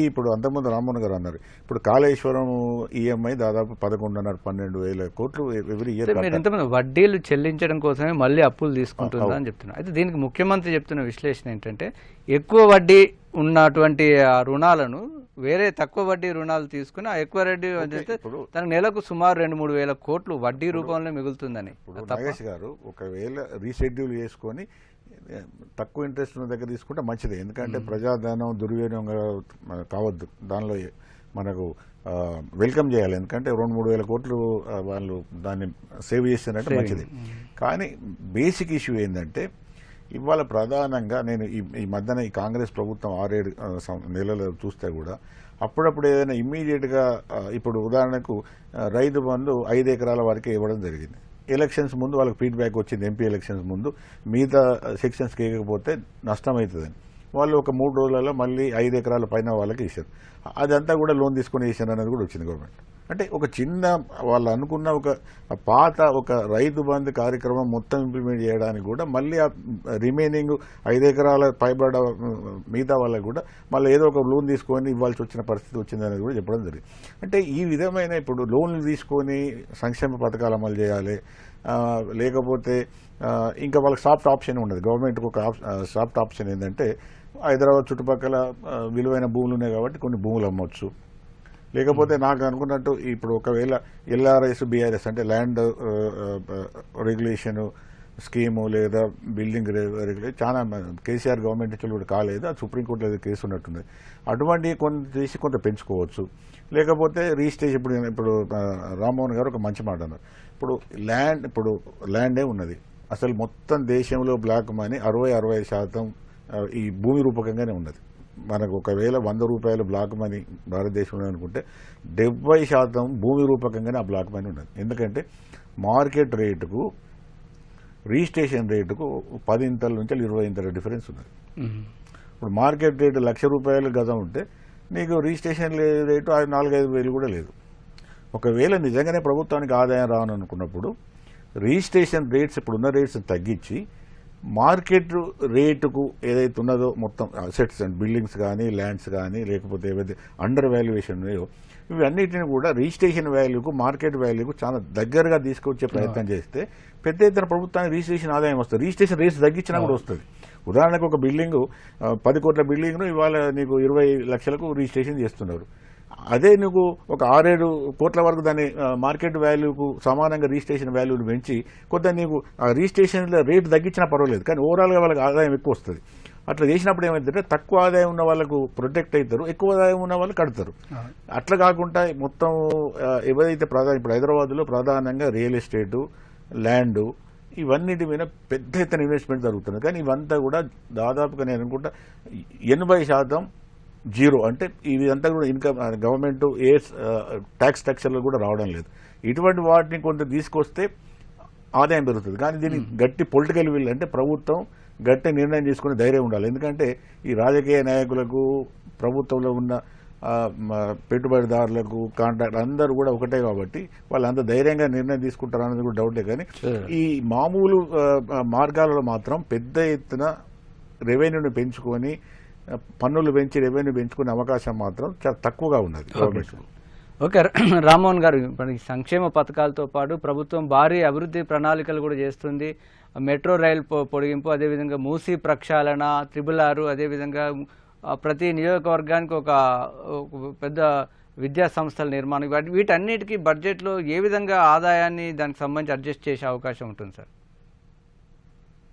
ఇప్పుడు అంతకుముందు రామ్మోహన్ గారు అన్నారు, ఇప్పుడు కాళేశ్వరం ఈఎంఐ దాదాపు 11,500-12,000 కోట్లు ఎవ్రీ ఇయర్. ఇంతమంది వడ్డీలు చెల్లించడం కోసమే మళ్ళీ అప్పులు తీసుకుంటుందా అని చెప్తున్నారు. అయితే దీనికి ముఖ్యమంత్రి చెప్తున్న విశ్లేషణ ఏంటంటే ఎక్కువ వడ్డీ ఉన్నటువంటి రుణాలను వేరే తక్కువ వడ్డీ రుణాలు తీసుకుని ఆ ఎక్కువ వడ్డీ తన నెలకు సుమారు 2-3 వేల కోట్లు వడ్డీ రూపంలో మిగులుతుందని. ఇప్పుడు నాగేష్ గారు ఒకవేళ రీషెడ్యూల్ చేసుకొని తక్కువ ఇంట్రెస్ట్ ఉన్న దగ్గర తీసుకుంటే మంచిదే. ఎందుకంటే ప్రజాధనం దుర్వినియోగం కావద్దు. దానిలో మనకు వెల్కమ్ చేయాలి. ఎందుకంటే 2-3 వేల కోట్లు వాళ్ళు దాన్ని సేవ్ చేసినట్టు మంచిది. కానీ బేసిక్ ఇష్యూ ఏంటంటే ఇవాళ ప్రధానంగా నేను ఈ మధ్యన ఈ కాంగ్రెస్ ప్రభుత్వం 6-7 నెలలు చూస్తే కూడా అప్పుడప్పుడు ఏదైనా ఇమ్మీడియట్గా ఇప్పుడు ఉదాహరణకు రైతు బంధు 5 ఎకరాల వరకే ఇవ్వడం జరిగింది. ఎలక్షన్స్ ముందు వాళ్ళకి ఫీడ్బ్యాక్ వచ్చింది, ఎంపీ ఎలక్షన్స్ ముందు మిగతా సెక్షన్స్కి ఇవ్వకపోతే నష్టమవుతుందని. వాళ్ళు ఒక 3 రోజులలో మళ్ళీ 5 ఎకరాల పైన వాళ్ళకి ఇచ్చారు. అదంతా కూడా లోన్ తీసుకుని ఇచ్చారు అనేది కూడా వచ్చింది గవర్నమెంట్. అంటే ఒక చిన్న వాళ్ళు అనుకున్న ఒక పాత ఒక రైతు బంధు కార్యక్రమం మొత్తం ఇంప్లిమెంట్ చేయడానికి కూడా మళ్ళీ ఆ రిమైనింగ్ 5 ఎకరాల పైబడ మిగతా వాళ్ళకి కూడా మళ్ళీ ఏదో ఒక లోన్ తీసుకొని ఇవ్వాల్సి వచ్చిన పరిస్థితి వచ్చిందనేది కూడా చెప్పడం జరిగింది. అంటే ఈ విధమైన ఇప్పుడు లోన్లు తీసుకొని సంక్షేమ పథకాలు అమలు చేయాలి, లేకపోతే ఇంకా వాళ్ళకి సాఫ్ట్ ఆప్షన్ ఉండదు. గవర్నమెంట్కి ఒక సాఫ్ట్ ఆప్షన్ ఏంటంటే హైదరాబాద్ చుట్టుపక్కల విలువైన భూములు ఉన్నాయి కాబట్టి కొన్ని భూములు అమ్మవచ్చు. లేకపోతే నాకు అనుకున్నట్టు ఇప్పుడు ఒకవేళ ఎల్ఆర్ఎస్ బీఆర్ఎస్ అంటే ల్యాండ్ రెగ్యులేషన్ స్కీము లేదా బిల్డింగ్ రెగ్యులేషన్ చాలా కేసీఆర్ గవర్నమెంట్ నుంచి కూడా కాలేదు, అది సుప్రీంకోర్టులో ఏదో కేసు ఉన్నట్టుంది. అటువంటి కొంత తీసి కొంత పెంచుకోవచ్చు. లేకపోతే రిజిస్ట్రేషన్ ఇప్పుడు రామ్మోహన్ గారు ఒక మంచి మాట అన్నారు. ఇప్పుడు ల్యాండే ఉన్నది. అసలు మొత్తం దేశంలో బ్లాక్ మనీ 60-65% ఈ భూమి రూపకంగానే ఉన్నది. మనకు ఒకవేళ 100 రూపాయలు బ్లాక్ మనీ భారతదేశంలో అనుకుంటే 70% భూమి రూపకంగానే ఆ బ్లాక్ మనీ ఉన్నది. ఎందుకంటే మార్కెట్ రేటుకు రిజిస్ట్రేషన్ రేటుకు 10 ఇంతల నుంచి 20 ఇంతల డిఫరెన్స్ ఉన్నది. ఇప్పుడు మార్కెట్ రేటు 1,00,000 రూపాయలు గజం ఉంటే నీకు రిజిస్ట్రేషన్ రేటు 4-5 వేలు కూడా లేదు. ఒకవేళ నిజంగానే ప్రభుత్వానికి ఆదాయం రాననుకున్నప్పుడు రిజిస్ట్రేషన్ రేట్స్ ఇప్పుడున్న రేట్స్ తగ్గించి మార్కెట్ రేటుకు ఏదైతే ఉన్నదో మొత్తం అసెట్స్ అండ్ బిల్డింగ్స్ కానీ ల్యాండ్స్ కానీ లేకపోతే ఏవైతే అండర్ వాల్యుయేషన్ ఉన్నాయో ఇవన్నిటిని కూడా రిజిస్ట్రేషన్ వాల్యూకు మార్కెట్ వాల్యూకు చాలా దగ్గరగా తీసుకొచ్చే ప్రయత్నం చేస్తే పెద్ద ఎత్తున ప్రభుత్వానికి రిజిస్ట్రేషన్ ఆదాయం వస్తుంది. రిజిస్ట్రేషన్ రేట్స్ తగ్గించినా కూడా వస్తుంది. ఉదాహరణకు ఒక బిల్డింగ్ 10 కోట్ల బిల్డింగ్ను ఇవాళ నీకు 20 లక్షలకు రిజిస్ట్రేషన్ చేస్తున్నారు. అదే నువ్వు ఒక 6-7 కోట్ల వరకు దాని మార్కెట్ వాల్యూకు సమానంగా రిజిస్ట్రేషన్ వాల్యూని పెంచి కొంత నీకు రిజిస్ట్రేషన్ రేటు తగ్గించినా పర్వాలేదు, కానీ ఓవరాల్గా వాళ్ళకి ఆదాయం ఎక్కువ వస్తుంది. అట్లా చేసినప్పుడు ఏమైందంటే తక్కువ ఆదాయం ఉన్న వాళ్ళకు ప్రొటెక్ట్ అవుతారు, ఎక్కువ ఆదాయం ఉన్న వాళ్ళు కడతారు. అట్లా కాకుండా మొత్తం ఏవైతే ఇప్పుడు హైదరాబాద్లో ప్రధానంగా రియల్ ఎస్టేటు, ల్యాండు ఇవన్నిటి మీద పెద్ద ఎత్తున ఇన్వెస్ట్మెంట్ జరుగుతుంది. కానీ ఇవంతా కూడా దాదాపుగా నేను అనుకుంటా 80% జీరో. అంటే ఇదంతా కూడా ఇన్కమ్ గవర్నమెంట్ ఏ ట్యాక్స్ స్ట్రక్చర్లో కూడా రావడం లేదు. ఇటువంటి వాటిని కొంత తీసుకొస్తే ఆదాయం పెరుగుతుంది. కానీ దీనికి గట్టి పొలిటికల్ విల్ అంటే ప్రభుత్వం గట్టి నిర్ణయం తీసుకునే ధైర్యం ఉండాలి. ఎందుకంటే ఈ రాజకీయ నాయకులకు ప్రభుత్వంలో ఉన్న పెట్టుబడిదారులకు కాంట్రాక్ట్ అందరూ కూడా ఒకటే కాబట్టి వాళ్ళంత ధైర్యంగా నిర్ణయం తీసుకుంటారు అనేది కూడా డౌటే. కానీ ఈ మామూలు మార్గాలలో మాత్రం పెద్ద ఎత్తున రెవెన్యూని పెంచుకొని పన్నులు పెంచి రెవెన్యూ పెంచుకునే అవకాశం మాత్రం చాలా తక్కువగా ఉన్నది గవర్నమెంట్. ఓకే రామ్మోహన్ గారు, సంక్షేమ పథకాలతో పాటు ప్రభుత్వం భారీ అభివృద్ధి ప్రణాళికలు కూడా చేస్తుంది. మెట్రో రైలు పొడిగింపు, అదేవిధంగా మూసీ ప్రక్షాళన, 666, అదేవిధంగా ప్రతి నియోజకవర్గానికి ఒక పెద్ద విద్యా సంస్థల నిర్మాణం, వీటన్నిటికీ బడ్జెట్లో ఏ విధంగా ఆదాయాన్ని దానికి సంబంధించి అడ్జస్ట్ చేసే అవకాశం ఉంటుంది సార్?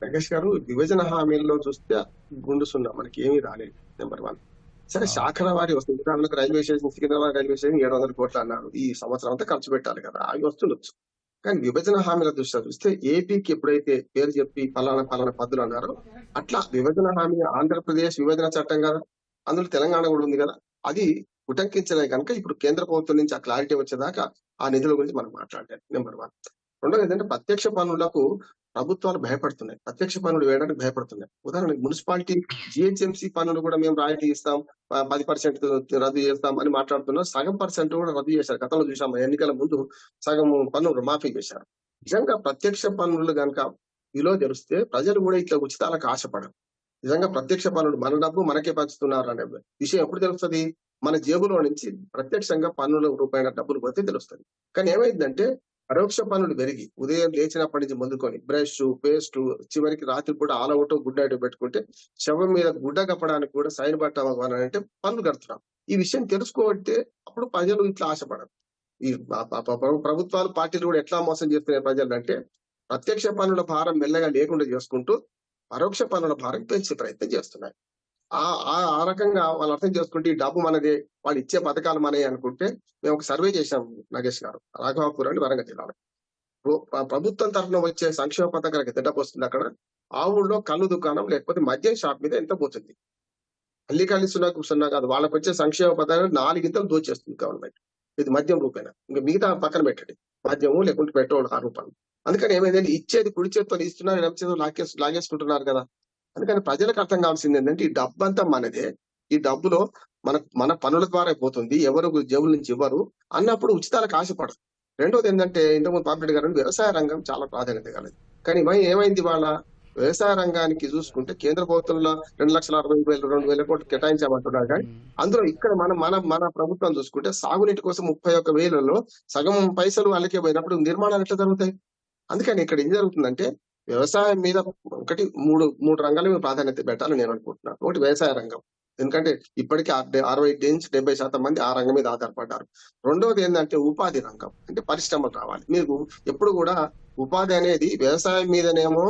వెంకటేష్ గారు, విభజన హామీల్లో చూస్తే గుండు సున్నా, మనకి ఏమీ రాలేదు. నెంబర్ 1. సరే, శాఖల వారి వస్తుంది. ఉదాహరణకు railway station, Secunderabad railway station 700 కోట్లు అన్నారు. ఈ సంవత్సరం అంతా ఖర్చు పెట్టాలి కదా, అవి వస్తుండొచ్చు. కానీ విభజన హామీల దృష్ట్యా చూస్తే ఏపీకి ఎప్పుడైతే పేరు చెప్పి పలానా పద్దులు అన్నారో అట్లా విభజన హామీ ఆంధ్రప్రదేశ్ విభజన చట్టం కదా, అందులో తెలంగాణ కూడా ఉంది కదా, అది ఉటంకించలే కనుక ఇప్పుడు కేంద్ర ప్రభుత్వం నుంచి ఆ క్లారిటీ వచ్చేదాకా ఆ నిధుల గురించి మనం మాట్లాడాలి. నెంబర్ 1. రెండోది ఏంటంటే ప్రత్యక్ష పన్నులకు ప్రభుత్వాలు భయపడుతున్నాయి, ప్రత్యక్ష పన్నులు వేయడానికి భయపడుతున్నాయి. ఉదాహరణకు మున్సిపాలిటీ జిహెచ్ఎంసీ పన్నులు కూడా మేము రాయితీ ఇస్తాం, 10% రద్దు చేస్తాం అని మాట్లాడుతున్నాం. సగం % కూడా రద్దు చేశారు. గతంలో చూసాము, ఎన్నికల ముందు సగం పన్నులు మాఫీ చేశారు. నిజంగా ప్రత్యక్ష పన్నులు కనుక విలువ తెలిస్తే ప్రజలు కూడా ఇట్లా ఉచితాలకు ఆశపడరు. నిజంగా ప్రత్యక్ష పన్నులు మన డబ్బు మనకే పంచుతున్నారు అనే విషయం ఎప్పుడు తెలుస్తుంది? మన జేబులో నుంచి ప్రత్యక్షంగా పన్నుల రూపాయల డబ్బులు పోతే తెలుస్తుంది. కానీ ఏమైందంటే పరోక్ష పన్నులు పెరిగి ఉదయం లేచినప్పటి నుంచి మొదలుకొని బ్రష్, పేస్ట్, చివరికి రాత్రి పూట ఆలౌట్ గుడ్డ ఐటం పెట్టుకుంటే శవం మీద గుడ్డ కప్పడానికి కూడా సైన్ పట్టాలంటే పన్ను కడుతున్నాం. ఈ విషయం తెలుసుకోబట్టే అప్పుడు ప్రజలు ఇట్లా ఆశపడరు. ఈ ప్రభుత్వాలు, పార్టీలు కూడా ఎట్లా మోసం చేస్తున్నాయి ప్రజలు అంటే ప్రత్యక్ష పన్నుల భారం మెల్లగా లేకుండా చేసుకుంటూ పరోక్ష పన్నుల భారం పెంచే ప్రయత్నం చేస్తున్నాయి. ఆ రకంగా వాళ్ళు అర్థం చేసుకుంటే ఈ డబ్బు మనది, వాళ్ళు ఇచ్చే పథకాలు మనవి అనుకుంటే, మేము ఒక సర్వే చేశాం నాగేష్ గారు, రాఘవాపూర్ అని వరంగల్ జిల్లాలో. ప్రభుత్వం తరఫున వచ్చే సంక్షేమ పథకాలకు ఎంత డబ్బు వస్తుంది అక్కడ, ఆ ఊళ్ళో కళ్ళు దుకాణం లేకపోతే మద్యం షాప్ మీద ఎంత పోతుంది. అల్లి సున్నా కాదు, వాళ్ళకి వచ్చే సంక్షేమ పథకాలు 4 ఇంతలు దోచేస్తుంది గవర్నమెంట్. ఇది మద్యం రూపాయన, ఇంకా మిగతా పక్కన పెట్టండి, మద్యము లేకుంటే పెట్రోల్ 6 రూపాయలు. అందుకని ఏమైందంటే ఇచ్చేది కుడి చేతితో ఇస్తున్నారు, ఎడమ చేతితో లాగేసుకుంటున్నారు కదా. అందుకని ప్రజలకు అర్థం కావాల్సింది ఏంటంటే ఈ డబ్బు అంతా మనదే, ఈ డబ్బులో మన పనుల ద్వారా పోతుంది, ఎవరు జేబుల నుంచి ఇవ్వరు అన్నప్పుడు ఉచితాలకు ఆశపడరు. రెండోది ఏంటంటే ఇంతకుముందు పాపిరెడ్డి గారు వ్యవసాయ రంగం చాలా ప్రాధాన్యత కలదు. కానీ ఏమైంది వాళ్ళ వ్యవసాయ రంగానికి చూసుకుంటే కేంద్ర ప్రభుత్వంలో 2,60,000 2,000 కోట్లు కేటాయించామంటున్నారు. కానీ అందులో ఇక్కడ మన ప్రభుత్వం చూసుకుంటే సాగునీటి కోసం 31,000లో సగం పైసలు వాళ్ళకే పోయినప్పుడు నిర్మాణాలు ఎట్లా జరుగుతాయి. అందుకని ఇక్కడ ఏం జరుగుతుందంటే వ్యవసాయం మీద మూడు రంగాల మీద ప్రాధాన్యత పెట్టాలని నేను అనుకుంటున్నాను. ఒకటి వ్యవసాయ రంగం, ఎందుకంటే ఇప్పటికీ 60-70% మంది ఆ రంగం మీద ఆధారపడ్డారు. రెండవది ఏంటంటే ఉపాధి రంగం, అంటే పరిశ్రమలు రావాలి. మీకు ఎప్పుడు కూడా ఉపాధి అనేది వ్యవసాయం మీదనేమో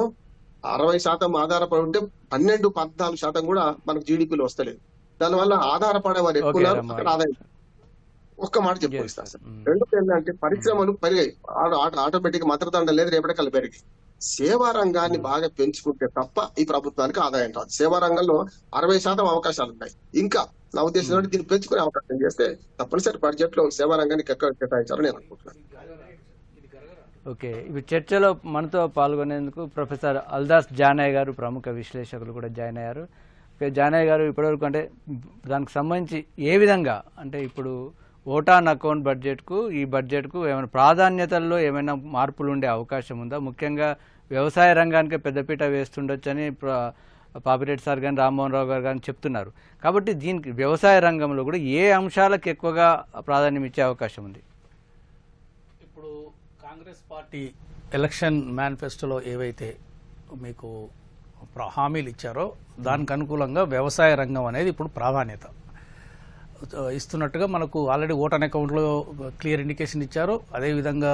60% ఆధారపడి ఉంటే 12-14% కూడా మనకు జీడిపిలో వస్తలేదు. దానివల్ల ఆధారపడే వారు ఎక్కువ అక్కడ ఆదాయం. ఒక్క మాట చెప్పిస్తా సార్. రెండోది ఏంటంటే పరిశ్రమలు పెరిగాయి, ఆటోమేటిక్ మంత్రదండం లేదు, రేపటికల్లా పెరిగాయి. సేవా రంగాన్ని బాగా పెంచుకుంటే తప్ప ఈ ప్రభుత్వానికి ఆదాయం రాదు. సేవా రంగంలో 60% అవకాశాలు ఉన్నాయి. ఇంకా నా ఉద్దేశంలో దీన్ని పెంచుకునే అవకాశం చేస్తే తప్పనిసరి బడ్జెట్ లో సేవా రంగానికి ఎక్కడ కేటాయించాలని నేను అనుకుంటున్నాను. ఓకే, ఇప్పుడు చర్చలో మనతో పాల్గొనేందుకు ప్రొఫెసర్ అల్దాస్ జానయ్య గారు, ప్రముఖ విశ్లేషకులు కూడా జాయిన్ అయ్యారు. జానయ్య గారు, ఇప్పటివరకు అంటే దానికి సంబంధించి ఏ విధంగా, అంటే ఇప్పుడు ఓటాన్ అకౌంట్ బడ్జెట్కు ఈ బడ్జెట్కు ఏమైనా ప్రాధాన్యతల్లో ఏమైనా మార్పులు ఉండే అవకాశం ఉందా? ముఖ్యంగా వ్యవసాయ రంగానికి పెద్దపీట వేస్తుండొచ్చని పాపిరెడ్డి సార్ కానీ రామ్మోహన్ రావు గారు కానీ చెప్తున్నారు. కాబట్టి దీనికి వ్యవసాయ రంగంలో కూడా ఏ అంశాలకు ఎక్కువగా ప్రాధాన్యం ఇచ్చే అవకాశం ఉంది? ఇప్పుడు కాంగ్రెస్ పార్టీ ఎలక్షన్ మేనిఫెస్టోలో ఏవైతే మీకు హామీలు ఇచ్చారో దానికి అనుకూలంగా వ్యవసాయ రంగం అనేది ఇప్పుడు ప్రాధాన్యత ఇస్తున్నట్టుగా మనకు ఆల్రెడీ ఓటాన్ అకౌంట్లో క్లియర్ ఇండికేషన్ ఇచ్చారు. అదేవిధంగా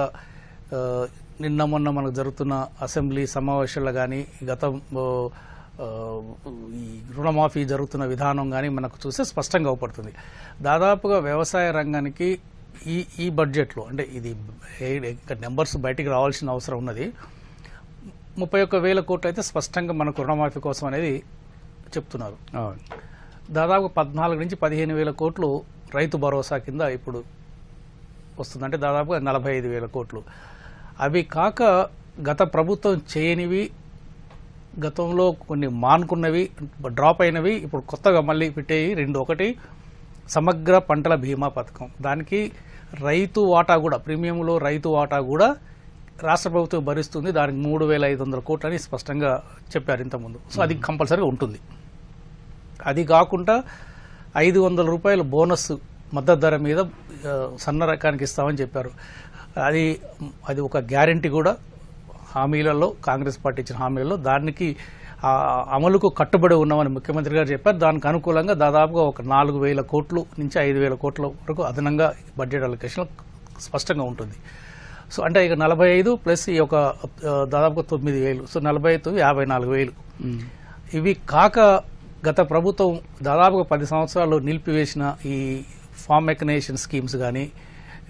నిన్న మొన్న మనకు జరుగుతున్న అసెంబ్లీ సమావేశాల్లో కానీ గతం ఈ రుణమాఫీ జరుగుతున్న విధానం కానీ మనకు చూస్తే స్పష్టంగా అవపడుతుంది. దాదాపుగా వ్యవసాయ రంగానికి ఈ బడ్జెట్లో, అంటే ఇది నెంబర్స్ బయటికి రావాల్సిన అవసరం ఉన్నది, 31,000 కోట్లు అయితే స్పష్టంగా మనకు రుణమాఫీ కోసం అనేది చెప్తున్నారు. దాదాపు 14,000-15,000 కోట్లు రైతు భరోసా కింద ఇప్పుడు వస్తుంది, అంటే దాదాపుగా 45,000 కోట్లు. అవి కాక గత ప్రభుత్వం చేయనివి, గతంలో కొన్ని మానుకున్నవి, డ్రాప్ అయినవి ఇప్పుడు కొత్తగా మళ్ళీ పెట్టేవి 2. ఒకటి సమగ్ర పంటల బీమా పథకం, దానికి రైతు వాటా కూడా, ప్రీమియంలో రైతు వాటా కూడా రాష్ట్ర ప్రభుత్వం భరిస్తుంది. దానికి 3,500 కోట్లు అని స్పష్టంగా చెప్పారు ఇంతకుముందు. సో అది కంపల్సరీగా ఉంటుంది. అది కాకుండా 500 రూపాయల బోనస్ మద్దతు ధర మీద సన్న రకానికి ఇస్తామని చెప్పారు. అది ఒక గ్యారంటీ కూడా హామీలలో, కాంగ్రెస్ పార్టీ ఇచ్చిన హామీలలో దానికి అమలుకు కట్టుబడి ఉన్నామని ముఖ్యమంత్రి గారు చెప్పారు. దానికి అనుకూలంగా దాదాపుగా ఒక 4,000 కోట్లు నుంచి 5,000 కోట్ల వరకు అదనంగా బడ్జెట్ అలొకేషన్ స్పష్టంగా ఉంటుంది. సో అంటే ఇక 45 ప్లస్ ఈ ఒక దాదాపుగా 9,000, సో 45 54,000. ఇవి కాక గత ప్రభుత్వం దాదాపుగా 10 సంవత్సరాలు నిలిపివేసిన ఈ ఫార్మ్ మెకనైజేషన్ స్కీమ్స్ కానీ,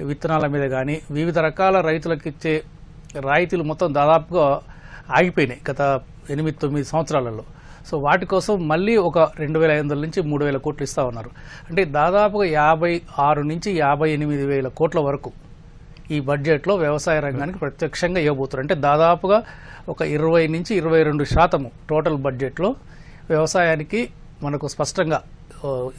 విత్తనాల మీద కానీ, వివిధ రకాల రైతులకు ఇచ్చే రాయితీలు మొత్తం దాదాపుగా ఆగిపోయినాయి గత 8-9 సంవత్సరాలలో. సో వాటి కోసం మళ్ళీ ఒక 2,500 నుంచి 3,000 కోట్లు ఇస్తా ఉన్నారు. అంటే దాదాపుగా 56 నుంచి 58,000 కోట్ల వరకు ఈ బడ్జెట్లో వ్యవసాయ రంగానికి ప్రత్యక్షంగా ఇవ్వబోతున్నారు. అంటే దాదాపుగా ఒక 20 నుంచి 22% టోటల్ బడ్జెట్లో వ్యవసాయానికి మనకు స్పష్టంగా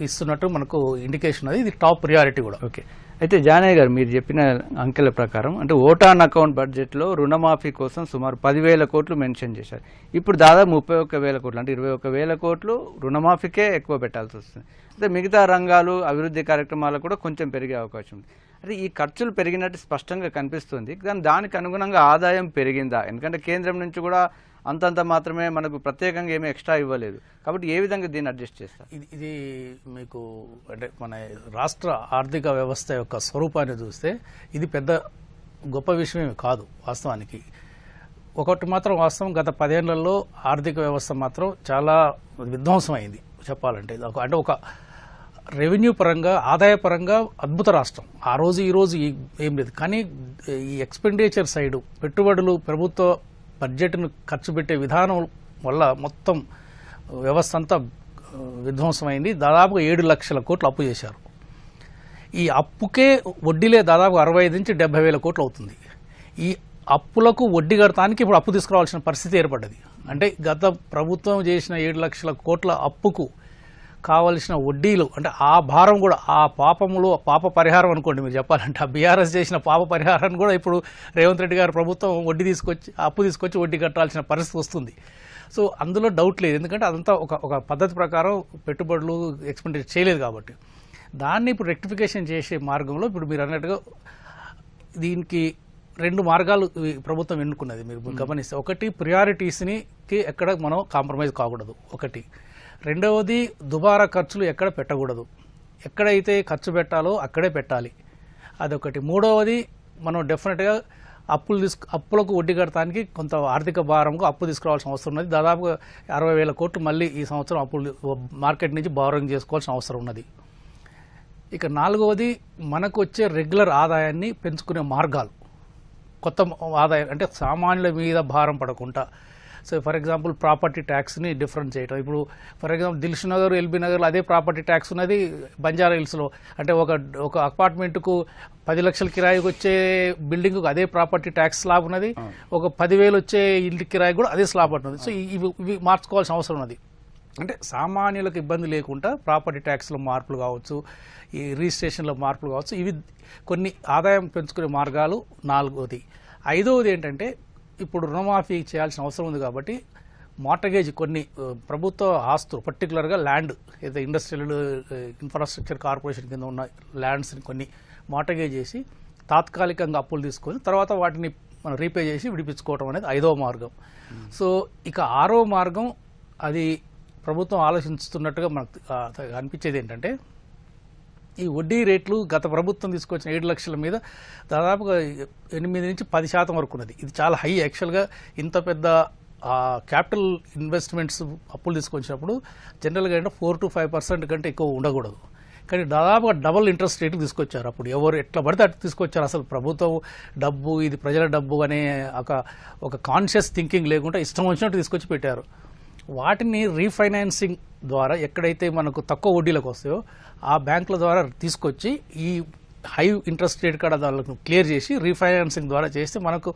ఇస్తున్నట్టు మనకు ఇండికేషన్ అది. ఇది టాప్ ప్రియారిటీ కూడా. ఓకే, అయితే జానయ్య గారు, మీరు చెప్పిన అంకెల ప్రకారం అంటే ఓటాన్ అకౌంట్ బడ్జెట్లో రుణమాఫీ కోసం సుమారు 10,000 కోట్లు మెన్షన్ చేశారు. ఇప్పుడు దాదాపు 31,000 కోట్లు, అంటే 21,000 కోట్లు రుణమాఫీకే ఎక్కువ పెట్టాల్సి వస్తుంది. అంటే మిగతా రంగాలు, అభివృద్ధి కార్యక్రమాలకు కూడా కొంచెం పెరిగే అవకాశం ఉంది. అంటే ఈ ఖర్చులు పెరిగినట్టు స్పష్టంగా కనిపిస్తుంది, కానీ దానికి అనుగుణంగా ఆదాయం పెరిగిందా? ఎందుకంటే కేంద్రం నుంచి కూడా అంతంత మాత్రమే, మనకు ప్రత్యేకంగా ఏమీ ఎక్స్ట్రా ఇవ్వలేదు. కాబట్టి ఏ విధంగా దీన్ని అడ్జస్ట్ చేస్తారు? ఇది మీకు అంటే మన రాష్ట్ర ఆర్థిక వ్యవస్థ యొక్క స్వరూపాన్ని చూస్తే ఇది పెద్ద గొప్ప విషయమే కాదు. వాస్తవానికి ఒకటి మాత్రం వాస్తవం, గత 10 ఏళ్లలో ఆర్థిక వ్యవస్థ మాత్రం చాలా విధ్వంసం అయింది చెప్పాలంటే. అంటే ఒక రెవెన్యూ పరంగా, ఆదాయ పరంగా అద్భుత రాష్ట్రం ఆ రోజు ఈ రోజు ఏం లేదు. కానీ ఈ ఎక్స్పెండిచర్ సైడ్ పెట్టుబడులు, ప్రభుత్వ బడ్జెట్ను ఖర్చు పెట్టే విధానం వల్ల మొత్తం వ్యవస్థ అంతా విధ్వంసమైంది. దాదాపుగా 7 లక్షల కోట్లు అప్పు చేశారు. ఈ అప్పుకే వడ్డీలే దాదాపు 65 నుంచి 70 వేల కోట్లు అవుతుంది. ఈ అప్పులకు వడ్డీ కడటానికి ఇప్పుడు అప్పు తీసుకురావాల్సిన పరిస్థితి ఏర్పడ్డది. అంటే గత ప్రభుత్వం చేసిన 7 లక్షల కోట్ల అప్పుకు కావలసిన వడ్డీలు, అంటే ఆ భారం కూడా, ఆ పాప పరిహారం అనుకోండి మీరు చెప్పాలంటే, ఆ బీఆర్ఎస్ చేసిన పాప పరిహారాన్ని కూడా ఇప్పుడు రేవంత్ రెడ్డి గారు ప్రభుత్వం అప్పు తీసుకొచ్చి వడ్డీ కట్టాల్సిన పరిస్థితి వస్తుంది. సో అందులో డౌట్ లేదు, ఎందుకంటే అదంతా ఒక పద్ధతి ప్రకారం పెట్టుబడులు ఎక్స్పెండిచర్ చేయలేదు కాబట్టి. దాన్ని ఇప్పుడు రెక్టిఫికేషన్ చేసే మార్గంలో ఇప్పుడు మీరు అన్నట్టుగా దీనికి 2 మార్గాలు ప్రభుత్వం ఎన్నుకున్నది. మీరు గమనిస్తే, ఒకటి ప్రియారిటీస్ని ఎక్కడ మనం కాంప్రమైజ్ కాకూడదు ఒకటి. రెండవది దుబారా ఖర్చులు ఎక్కడ పెట్టకూడదు, ఎక్కడైతే ఖర్చు పెట్టాలో అక్కడే పెట్టాలి, అదొకటి. మూడవది మనం డెఫినెట్గా అప్పులకు వడ్డీ కట్టడానికి కొంత ఆర్థిక భారంగా అప్పు తీసుకురావాల్సిన అవసరం ఉన్నది. దాదాపుగా 60 వేల కోట్లు మళ్ళీ ఈ సంవత్సరం అప్పులు మార్కెట్ నుంచి బారోయింగ్ చేసుకోవాల్సిన అవసరం ఉన్నది. ఇక 4వది మనకు వచ్చే రెగ్యులర్ ఆదాయాన్ని పెంచుకునే మార్గాలు, కొత్త ఆదాయం, అంటే సామాన్యుల మీద భారం పడకుండా. సో ఫర్ ఎగ్జాంపుల్ ప్రాపర్టీ ట్యాక్స్ని డిఫరెంట్ చేయటం. ఇప్పుడు for example Dilsukhnagar, LB నగర్లో అదే ప్రాపర్టీ ట్యాక్స్ ఉన్నది, బంజారా హిల్స్లో అంటే ఒక అపార్ట్మెంట్కు 10 లక్షల కిరాయికి వచ్చే బిల్డింగ్కు అదే ప్రాపర్టీ ట్యాక్స్ స్లాబ్ ఉన్నది, ఒక 10,000 వచ్చే ఇంటి కిరాయి కూడా అదే స్లాబ్ ఉంటుంది. సో ఇవి మార్చుకోవాల్సిన అవసరం ఉన్నది. అంటే సామాన్యులకు ఇబ్బంది లేకుండా ప్రాపర్టీ ట్యాక్స్లో మార్పులు కావచ్చు, ఈ రిజిస్ట్రేషన్లో మార్పులు కావచ్చు, ఇవి కొన్ని ఆదాయం పెంచుకునే మార్గాలు 4వది. 5వది ఏంటంటే, ఇప్పుడు రుణమాఫీ చేయాల్సిన అవసరం ఉంది కాబట్టి మార్టగేజ్ కొన్ని ప్రభుత్వ ఆస్తులు, పర్టికులర్గా ల్యాండ్, ఏదైతే ఇండస్ట్రియల్ ఇన్ఫ్రాస్ట్రక్చర్ కార్పొరేషన్ కింద ఉన్న ల్యాండ్స్ని కొన్ని మార్టగేజ్ చేసి తాత్కాలికంగా అప్పులు తీసుకొని తర్వాత వాటిని మనం రీపే చేసి విడిపించుకోవడం అనేది 5వ మార్గం. సో ఇక 6వ మార్గం, అది ప్రభుత్వం ఆలోచిస్తున్నట్టుగా మనకు అనిపించేది ఏంటంటే, ఈ వడ్డీ రేట్లు గత ప్రభుత్వం తీసుకొచ్చిన 7 లక్షల మీద దాదాపుగా 8 నుంచి 10% వరకు ఉన్నది. ఇది చాలా హై. యాక్చువల్గా ఇంత పెద్ద క్యాపిటల్ ఇన్వెస్ట్మెంట్స్ అప్పులు తీసుకొచ్చినప్పుడు జనరల్గా అంటే 4 to 5% కంటే ఎక్కువ ఉండకూడదు. కానీ దాదాపుగా డబుల్ ఇంట్రెస్ట్ రేట్లు తీసుకొచ్చారు. అప్పుడు ఎవరు ఎట్లా పడితే అట్లా తీసుకొచ్చారు. అసలు ప్రభుత్వం డబ్బు, ఇది ప్రజల డబ్బు అనే ఒక కాన్షియస్ థింకింగ్ లేకుండా ఇష్టం వచ్చినట్టు తీసుకొచ్చి పెట్టారు. వాటిని రీఫైనాన్సింగ్ ద్వారా ఎక్కడైతే మనకు తక్కువ వడ్డీలకు వస్తాయో ఆ బ్యాంకుల ద్వారా తీసుకొచ్చి ఈ హై ఇంట్రెస్ట్ రేట్ కాడ దానికి క్లియర్ చేసి రీఫైనాన్సింగ్ ద్వారా చేస్తే మనకు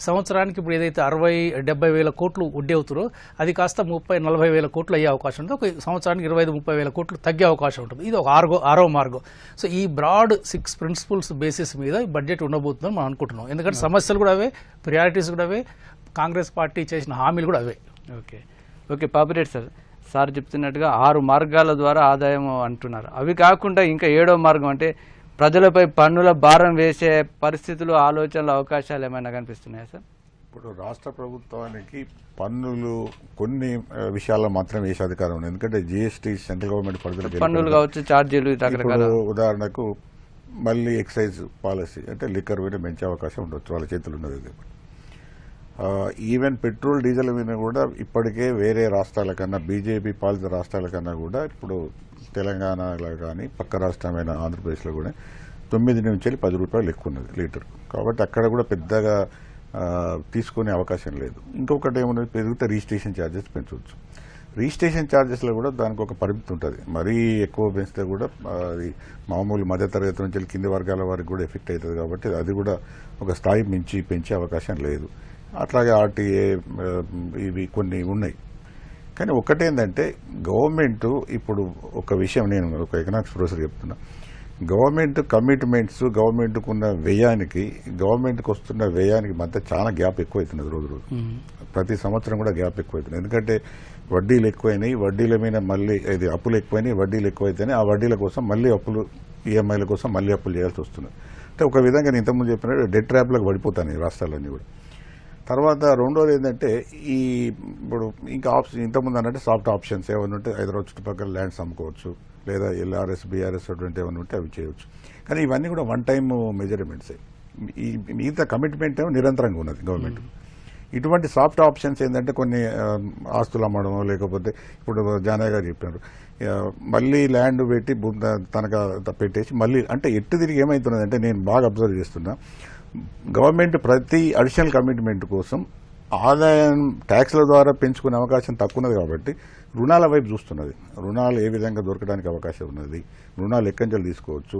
సంవత్సరానికి ఇప్పుడు ఏదైతే 60-70 వేల కోట్లు వడ్డీ అవుతుందో అది కాస్త 30-40 వేల కోట్లు అయ్యే అవకాశం ఉంటుంది. ఒక సంవత్సరానికి 25-30 వేల కోట్లు తగ్గే అవకాశం ఉంటుంది. ఇది ఒక 6వ మార్గం. సో ఈ బ్రాడ్ 6 ప్రిన్సిపల్స్ బేసిస్ మీద బడ్జెట్ ఉండబోతుందని మనం అనుకుంటున్నాం. ఎందుకంటే సమస్యలు కూడా అవే, ప్రియారిటీస్ కూడా అవే, కాంగ్రెస్ పార్టీ చేసిన హామీలు కూడా అవే. ఓకే పాపిరెడ్డి సార్ చెప్తున్నట్టుగా 6 మార్గాల ద్వారా ఆదాయం అంటున్నారు. అవి కాకుండా ఇంకా 7వ మార్గం అంటే ప్రజలపై పన్నుల భారం వేసే పరిస్థితులు, ఆలోచనలు, అవకాశాలు ఏమైనా కనిపిస్తున్నాయా సార్? ఇప్పుడు రాష్ట్ర ప్రభుత్వానికి పన్నులు కొన్ని విషయాల్లో మాత్రం వేసే అధికారం ఉంది. ఎందుకంటే జీఎస్టీ సెంట్రల్ గవర్నమెంట్ పరిధిలో పన్నులు కావచ్చు, ఛార్జీలు రకరకాల. ఉదాహరణకు మళ్ళీ ఎక్సైజ్ పాలసీ అంటే లిక్కర్ మీద పెంచే అవకాశం ఉండొచ్చు, వాళ్ళ చేతులు ఉన్నది. ఈవెన్ పెట్రోల్, డీజిల్ మీద కూడా ఇప్పటికే వేరే రాష్ట్రాల కన్నా, బీజేపీ పాలిత రాష్ట్రాల కన్నా కూడా ఇప్పుడు తెలంగాణలో కానీ పక్క రాష్ట్రమైన ఆంధ్రప్రదేశ్లో కూడా 9 నుంచి 10 రూపాయలు ఎక్కువ ఉన్నది లీటర్. కాబట్టి అక్కడ కూడా పెద్దగా తీసుకునే అవకాశం లేదు. ఇంకొకటి ఏమున్నది, పెరిగితే రిజిస్ట్రేషన్ ఛార్జెస్ పెంచవచ్చు. రిజిస్ట్రేషన్ ఛార్జెస్లో కూడా దానికి ఒక పరిమితి ఉంటుంది. మరీ ఎక్కువ పెంచితే కూడా అది మామూలు మధ్యతరగతి నుంచి కింది వర్గాల వారికి కూడా ఎఫెక్ట్ అవుతుంది. కాబట్టి అది కూడా ఒక స్థాయి మించి పెంచే అవకాశం లేదు. అట్లాగే ఆర్టీఏ ఇవి కొన్ని ఉన్నాయి. కానీ ఒకటేంటంటే గవర్నమెంట్ ఇప్పుడు ఒక విషయం, నేను ఒక ఎకనామిక్స్ ప్రొఫెసర్ చెప్తున్నా, గవర్నమెంట్ కమిట్మెంట్స్, గవర్నమెంట్కు ఉన్న వ్యయానికి, గవర్నమెంట్కి వస్తున్న వ్యయానికి మధ్య చాలా గ్యాప్ ఎక్కువవుతున్నది రోజు రోజు. ప్రతి సంవత్సరం కూడా గ్యాప్ ఎక్కువవుతుంది. ఎందుకంటే వడ్డీలు ఎక్కువైనాయి, వడ్డీల మీద మళ్ళీ ఇది అప్పులు ఎక్కువైనాయి, వడ్డీలు ఎక్కువైతేనే ఆ వడ్డీల కోసం మళ్ళీ అప్పులు, ఈఎంఐల కోసం మళ్ళీ అప్పులు చేయాల్సి వస్తుంది. అంటే ఒక విధంగా నేను ఇంతకుముందు చెప్పినట్టు డెట్ ట్రాప్లకు పడిపోతాను ఈ రాష్ట్రాలన్నీ కూడా. తర్వాత రెండోది ఏంటంటే, ఈ ఇప్పుడు ఇంకా ఇంతకుముందు అన్నట్టు సాఫ్ట్ ఆప్షన్స్ ఏమైనా ఉంటే హైదరాబాద్ చుట్టుపక్కల ల్యాండ్స్ అమ్ముకోవచ్చు, లేదా ఎల్ఆర్ఎస్, బీఆర్ఎస్ అటువంటి ఏమైనా ఉంటే అవి చేయవచ్చు. కానీ ఇవన్నీ కూడా 1 టైమ్ మెజర్మెంట్సే. ఈ మిగతా కమిట్మెంట్ ఏమో నిరంతరంగా ఉన్నది గవర్నమెంట్. ఇటువంటి సాఫ్ట్ ఆప్షన్స్ ఏంటంటే కొన్ని ఆస్తులు అమ్మడం, లేకపోతే ఇప్పుడు జానయ్య గారు చెప్పినారు మళ్ళీ ల్యాండ్ పెట్టి తనకు పెట్టేసి మళ్ళీ అంటే ఎట్టు తిరిగి ఏమవుతున్నదంటే నేను బాగా అబ్జర్వ్ చేస్తున్నా, గవర్నమెంట్ ప్రతి అడిషనల్ కమిట్మెంట్ కోసం ఆదాయం ట్యాక్స్ల ద్వారా పెంచుకునే అవకాశం తక్కువ ఉన్నది కాబట్టి రుణాల వైపు చూస్తున్నది. రుణాలు ఏ విధంగా దొరకడానికి అవకాశం ఉన్నది, రుణాలు ఎక్కడి నుంచి తీసుకోవచ్చు,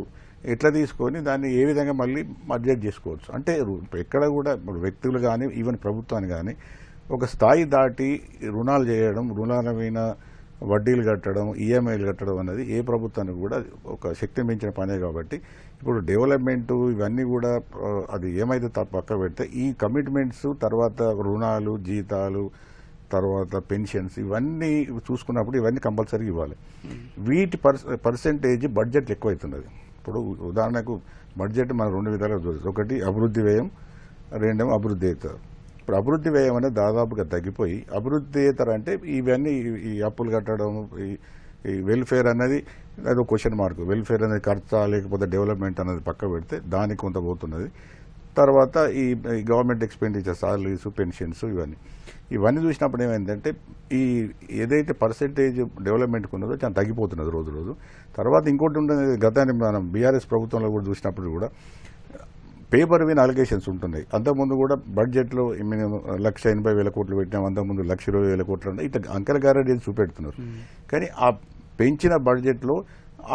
ఎట్లా తీసుకొని దాన్ని ఏ విధంగా మళ్ళీ అడ్జస్ట్ చేసుకోవచ్చు. అంటే ఎక్కడ కూడా ఇప్పుడు వ్యక్తులు కానీ ఈవెన్ ప్రభుత్వాన్ని కానీ ఒక స్థాయి దాటి రుణాలు చేయడం, రుణాల మీద వడ్డీలు కట్టడం, ఈఎంఐలు కట్టడం అనేది ఏ ప్రభుత్వానికి కూడా ఒక శక్తి మించిన పనే. కాబట్టి ఇప్పుడు డెవలప్మెంట్ ఇవన్నీ కూడా అది ఏమైతే పక్క పెడితే ఈ కమిట్మెంట్స్ తర్వాత రుణాలు, జీతాలు, తర్వాత పెన్షన్స్ ఇవన్నీ చూసుకున్నప్పుడు ఇవన్నీ కంపల్సరీ ఇవ్వాలి. వీటి పర్సెంటేజ్ బడ్జెట్ ఎక్కువైతున్నది. ఇప్పుడు ఉదాహరణకు బడ్జెట్ మనం రెండు విధాలుగా చూడవచ్చు. ఒకటి అభివృద్ధి వ్యయం, రెండేమో అభివృద్ధియేతర. ఇప్పుడు అభివృద్ధి వ్యయం అనేది దాదాపుగా తగ్గిపోయి అభివృద్ధియేతర అంటే ఇవన్నీ ఈ అప్పులు కట్టడం, ఈ వెల్ఫేర్ అనేది అదో క్వశ్చన్ మార్క్. వెల్ఫేర్ అనేది ఖర్చా లేకపోతే డెవలప్మెంట్ అనేది పక్క పెడితే దానికి కొంత పోతున్నది. తర్వాత ఈ గవర్నమెంట్ ఎక్స్పెండిచర్, సాలరీస్, పెన్షన్స్ ఇవన్నీ చూసినప్పుడు ఏమైందంటే ఈ ఏదైతే పర్సెంటేజ్ డెవలప్మెంట్కి ఉన్నదో చాలా తగ్గిపోతున్నది రోజు రోజు. తర్వాత ఇంకోటి ఉంటుంది, గతాన్ని మనం బీఆర్ఎస్ ప్రభుత్వంలో కూడా చూసినప్పుడు కూడా పేపర్ విన్ అలిగేషన్స్ ఉంటున్నాయి. అంతకుముందు కూడా బడ్జెట్లో మినిమం 1,80,000 కోట్లు పెట్టినాం, అంతకుముందు 1,20,000 కోట్లు ఉన్నాయి. ఇట్లా అంకెల గారెడీ చూపెడుతున్నారు. కానీ ఆ పెంచిన బడ్జెట్లో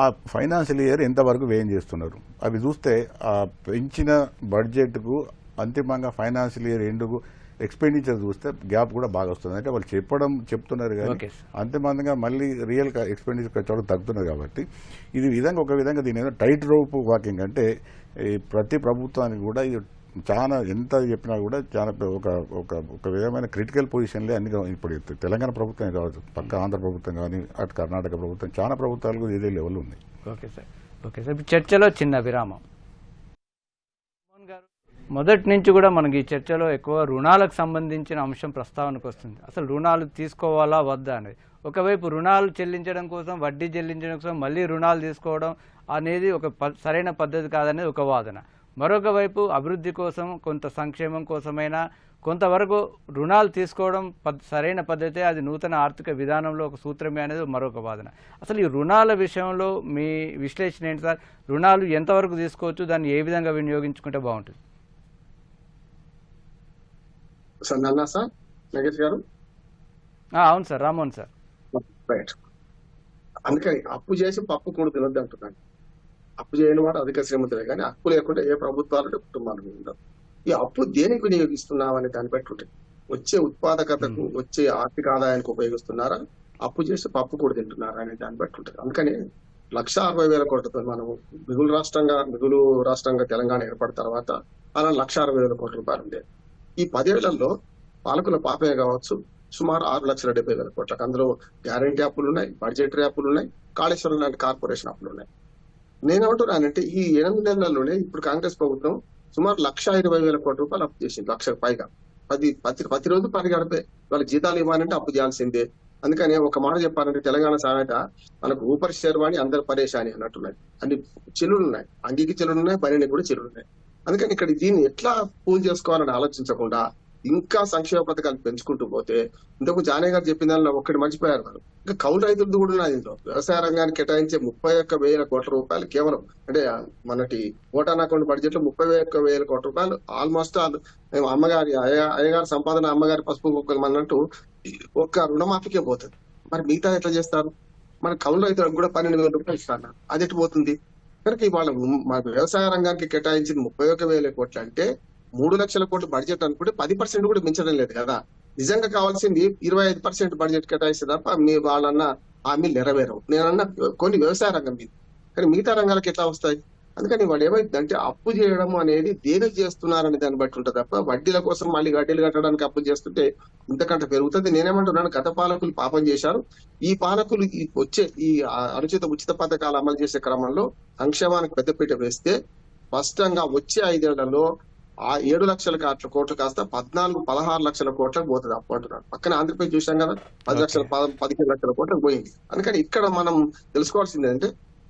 ఆ ఫైనాన్షియల్ ఇయర్ ఎంతవరకు వ్యయం చేస్తున్నారు అవి చూస్తే ఆ పెంచిన బడ్జెట్కు అంతిమంగా ఫైనాన్షియల్ ఇయర్ ఎండుకు ఎక్స్పెండిచర్ చూస్తే గ్యాప్ కూడా బాగా వస్తుంది. అంటే వాళ్ళు చెప్తున్నారు కానీ అంతిమంగా మళ్ళీ రియల్ ఎక్స్పెండిచర్ ఖర్చు తగ్గుతున్నారు. కాబట్టి ఇది విధంగా ఒక విధంగా దీని ఏదో టైట్ రోప్ వాకింగ్ అంటే ప్రతి ప్రభుత్వానికి కూడా ఇది చాలా ఎంత చెప్పినా కూడా చాలా ఒక విధమైన క్రిటికల్ పొజిషన్లే అన్ని. ఇప్పుడు తెలంగాణ ప్రభుత్వం కావచ్చు, పక్క ఆంధ్ర ప్రభుత్వం కానీ, అటు కర్ణాటక ప్రభుత్వం, చాలా ప్రభుత్వాలు కూడా ఇదే లెవెల్ ఉంది. ఓకే సార్ చర్చలో చిన్న విరామం. మొదటి నుంచి కూడా మనకి ఈ చర్చలో ఎక్కువ రుణాలకు సంబంధించిన అంశం ప్రస్తావనకు వస్తుంది. అసలు రుణాలు తీసుకోవాలా వద్దా అనేది. ఒకవైపు రుణాలు చెల్లించడం కోసం, వడ్డీ చెల్లించడం కోసం మళ్ళీ రుణాలు తీసుకోవడం అనేది ఒక సరైన పద్ధతి కాదనేది ఒక వాదన. మరొక వైపు అభివృద్ధి కోసం, కొంత సంక్షేమం కోసమైనా కొంతవరకు రుణాలు తీసుకోవడం సరైన పద్ధతే, అది నూతన ఆర్థిక విధానంలో ఒక సూత్రమే అనేది మరొక వాదన. అసలు ఈ రుణాల విషయంలో మీ విశ్లేషణ ఏంటి సార్? రుణాలు ఎంతవరకు తీసుకోవచ్చు, దాన్ని ఏ విధంగా వినియోగించుకుంటే బాగుంటుంది? సార్ నన్నా సార్ నగేష్ గారు. అవును సార్, రామ్మోహన్ సార్. రైట్. అందుకని అప్పు చేసి పప్పు కూడా తినద్దు అంటున్నాను. అప్పు చేయని వాడు అధిక శ్రీమంతులే కానీ అప్పు లేకుండా ఏ ప్రభుత్వాలు కుటుంబాలు ఉండవు. ఈ అప్పు దేనికి వినియోగిస్తున్నాం అనే దాన్ని బట్టి ఉంటుంది. వచ్చే ఉత్పాదకతకు, వచ్చే ఆర్థిక ఆదాయానికి ఉపయోగిస్తున్నారా, అప్పు చేసి పప్పు కూడా తింటున్నారా అనే దాన్ని బట్టి ఉంటుంది. అందుకని 1,60,000 కోట్లతో మనము మిగులు రాష్ట్రంగా తెలంగాణ ఏర్పడిన తర్వాత అలా 1,60,000 కోట్ల రూపాయలు ఉండేది. ఈ 10 ఏళ్లలో పాలకుల పాపమే కావచ్చు సుమారు 6,70,000 కోట్లకు. అందులో గ్యారంటీ అప్పులు ఉన్నాయి, బడ్జెటరీ అప్పులు ఉన్నాయి, కాళేశ్వరం లాంటి కార్పొరేషన్ అప్పులు ఉన్నాయి. నేనేమంటున్నానంటే ఈ 8 నెలల్లోనే ఇప్పుడు కాంగ్రెస్ ప్రభుత్వం సుమారు 1,20,000 కోట్ల రూపాయలు అప్పు చేసింది. 1,00,000 పైగా. ప్రతిరోజు పని గడిపే వాళ్ళ జీతాలు ఇవ్వాలంటే అప్పు చేయాల్సిందే. అందుకని ఒక మాట చెప్పాలంటే తెలంగాణ సామెత మనకు ఊపరి శర్వాణి అందరు పరేషాని అన్నట్టున్నాయి. అన్ని చెల్లులు ఉన్నాయి, అంగీకి చెల్లులు ఉన్నాయి, పనికి కూడా చెల్లులు ఉన్నాయి. అందుకని ఇక్కడ దీన్ని ఎట్లా పూల్ చేసుకోవాలని ఆలోచించకుండా ఇంకా సంక్షేమ పథకాలు పెంచుకుంటూ పోతే, ఇంతకు జానయ్య గారు చెప్పిన దానిలో ఒక్కటి మర్చిపోయారు వాళ్ళు, ఇంకా కౌలు రైతులది కూడా ఉన్నది. ఇందులో వ్యవసాయ రంగానికి కేటాయించే 31,000 కోట్ల రూపాయలు కేవలం అంటే మనటి ఓటాన్ అకౌంట్ బడ్జెట్ లో 31,000 కోట్ల రూపాయలు ఆల్మోస్ట్ మేము అమ్మగారి అయ్యగారి సంపాదన, అమ్మగారి పసుపు కుక్కలు అన్నట్టు ఒక్క రుణమాఫీకే పోతుంది. మరి మిగతా ఎట్లా చేస్తారు? మన కౌలు రైతులకు కూడా 12,000 రూపాయలు ఇస్తాను, అది ఎటు పోతుంది? కనుక ఇవాళ మన వ్యవసాయ రంగానికి కేటాయించిన 31,000 కోట్లు అంటే 3 లక్షల కోట్ల బడ్జెట్ అనుకుంటే 10% కూడా మించడం లేదు కదా. నిజంగా కావాల్సింది 25% బడ్జెట్ కేటాయిస్తే తప్ప మీ వాళ్ళన్న హామీలు నెరవేరవు. నేనన్నా కొన్ని వ్యవసాయ రంగం మీద, కానీ మిగతా రంగాలకు ఎట్లా వస్తాయి? అందుకని వాళ్ళు ఏమైందంటే అప్పు చేయడం అనేది దేనికి చేస్తున్నారనే దాన్ని బట్టి ఉంటుంది తప్ప వడ్డీల కోసం మళ్ళీ వడ్డీలు కట్టడానికి అప్పు చేస్తుంటే ఇంతకంటే పెరుగుతుంది. నేనేమంటున్నాను, గత పాలకులు పాపం చేశారు. ఈ పాలకులు వచ్చే ఈ ఉచిత పథకాలు అమలు చేసే క్రమంలో సంక్షేమానికి పెద్దపీట వేస్తే స్పష్టంగా వచ్చే 5 ఏళ్లలో ఆ 7 లక్షల కోట్లు కాస్త 16 లక్షల కోట్లకు పోతుంది అప్పు అంటున్నాడు. పక్కన ఆంధ్రప్రదేశ్ చూసాం కదా, 15 లక్షల కోట్లకు పోయింది. అందుకని ఇక్కడ మనం తెలుసుకోవాల్సింది అంటే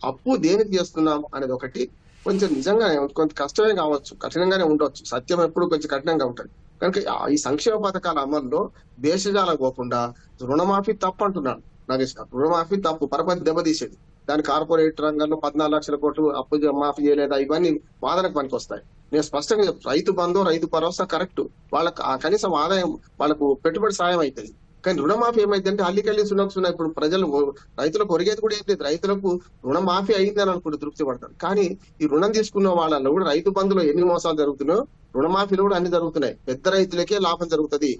అప్పు దేనికి చేస్తున్నాం అనేది ఒకటి కొంచెం నిజంగా కొంత కష్టమే కావచ్చు, కఠినంగానే ఉండొచ్చు. సత్యం ఎప్పుడు కొంచెం కఠినంగా ఉంటుంది. కనుక ఈ సంక్షేమ పథకాల అమల్లో దేశజాలకు పోకుండా రుణమాఫీ తప్పు అంటున్నాను నాగేష్ గారు. రుణమాఫీ తప్పు, పరపతి దెబ్బతీసేది. దాని కార్పొరేట్ రంగంలో 14 లక్షల కోట్లు అప్పు మాఫీ చేయలేదా, ఇవన్నీ వాదనకు పనికి వస్తాయి. నేను స్పష్టంగా చెప్తాను, రైతు బంధు రైతు భరోసా కరెక్ట్, వాళ్ళకి కనీసం ఆదాయం, వాళ్ళకు పెట్టుబడి సాయం అవుతుంది. కానీ రుణమాఫీ ఏమైందంటే అల్లికెళ్ళి సున్నా ఇప్పుడు ప్రజలు రైతులకు ఒరిగేది కూడా ఏం లేదు. రైతులకు రుణమాఫీ అయిందని అనుకుంటే తృప్తి పడతారు. కానీ ఈ రుణం తీసుకున్న వాళ్ళలో కూడా రైతు బంధులో ఎన్ని మోసాలు జరుగుతున్నాయో రుణమాఫీలు కూడా అన్ని జరుగుతున్నాయి. పెద్ద రైతులకే లాభం జరుగుతుంది.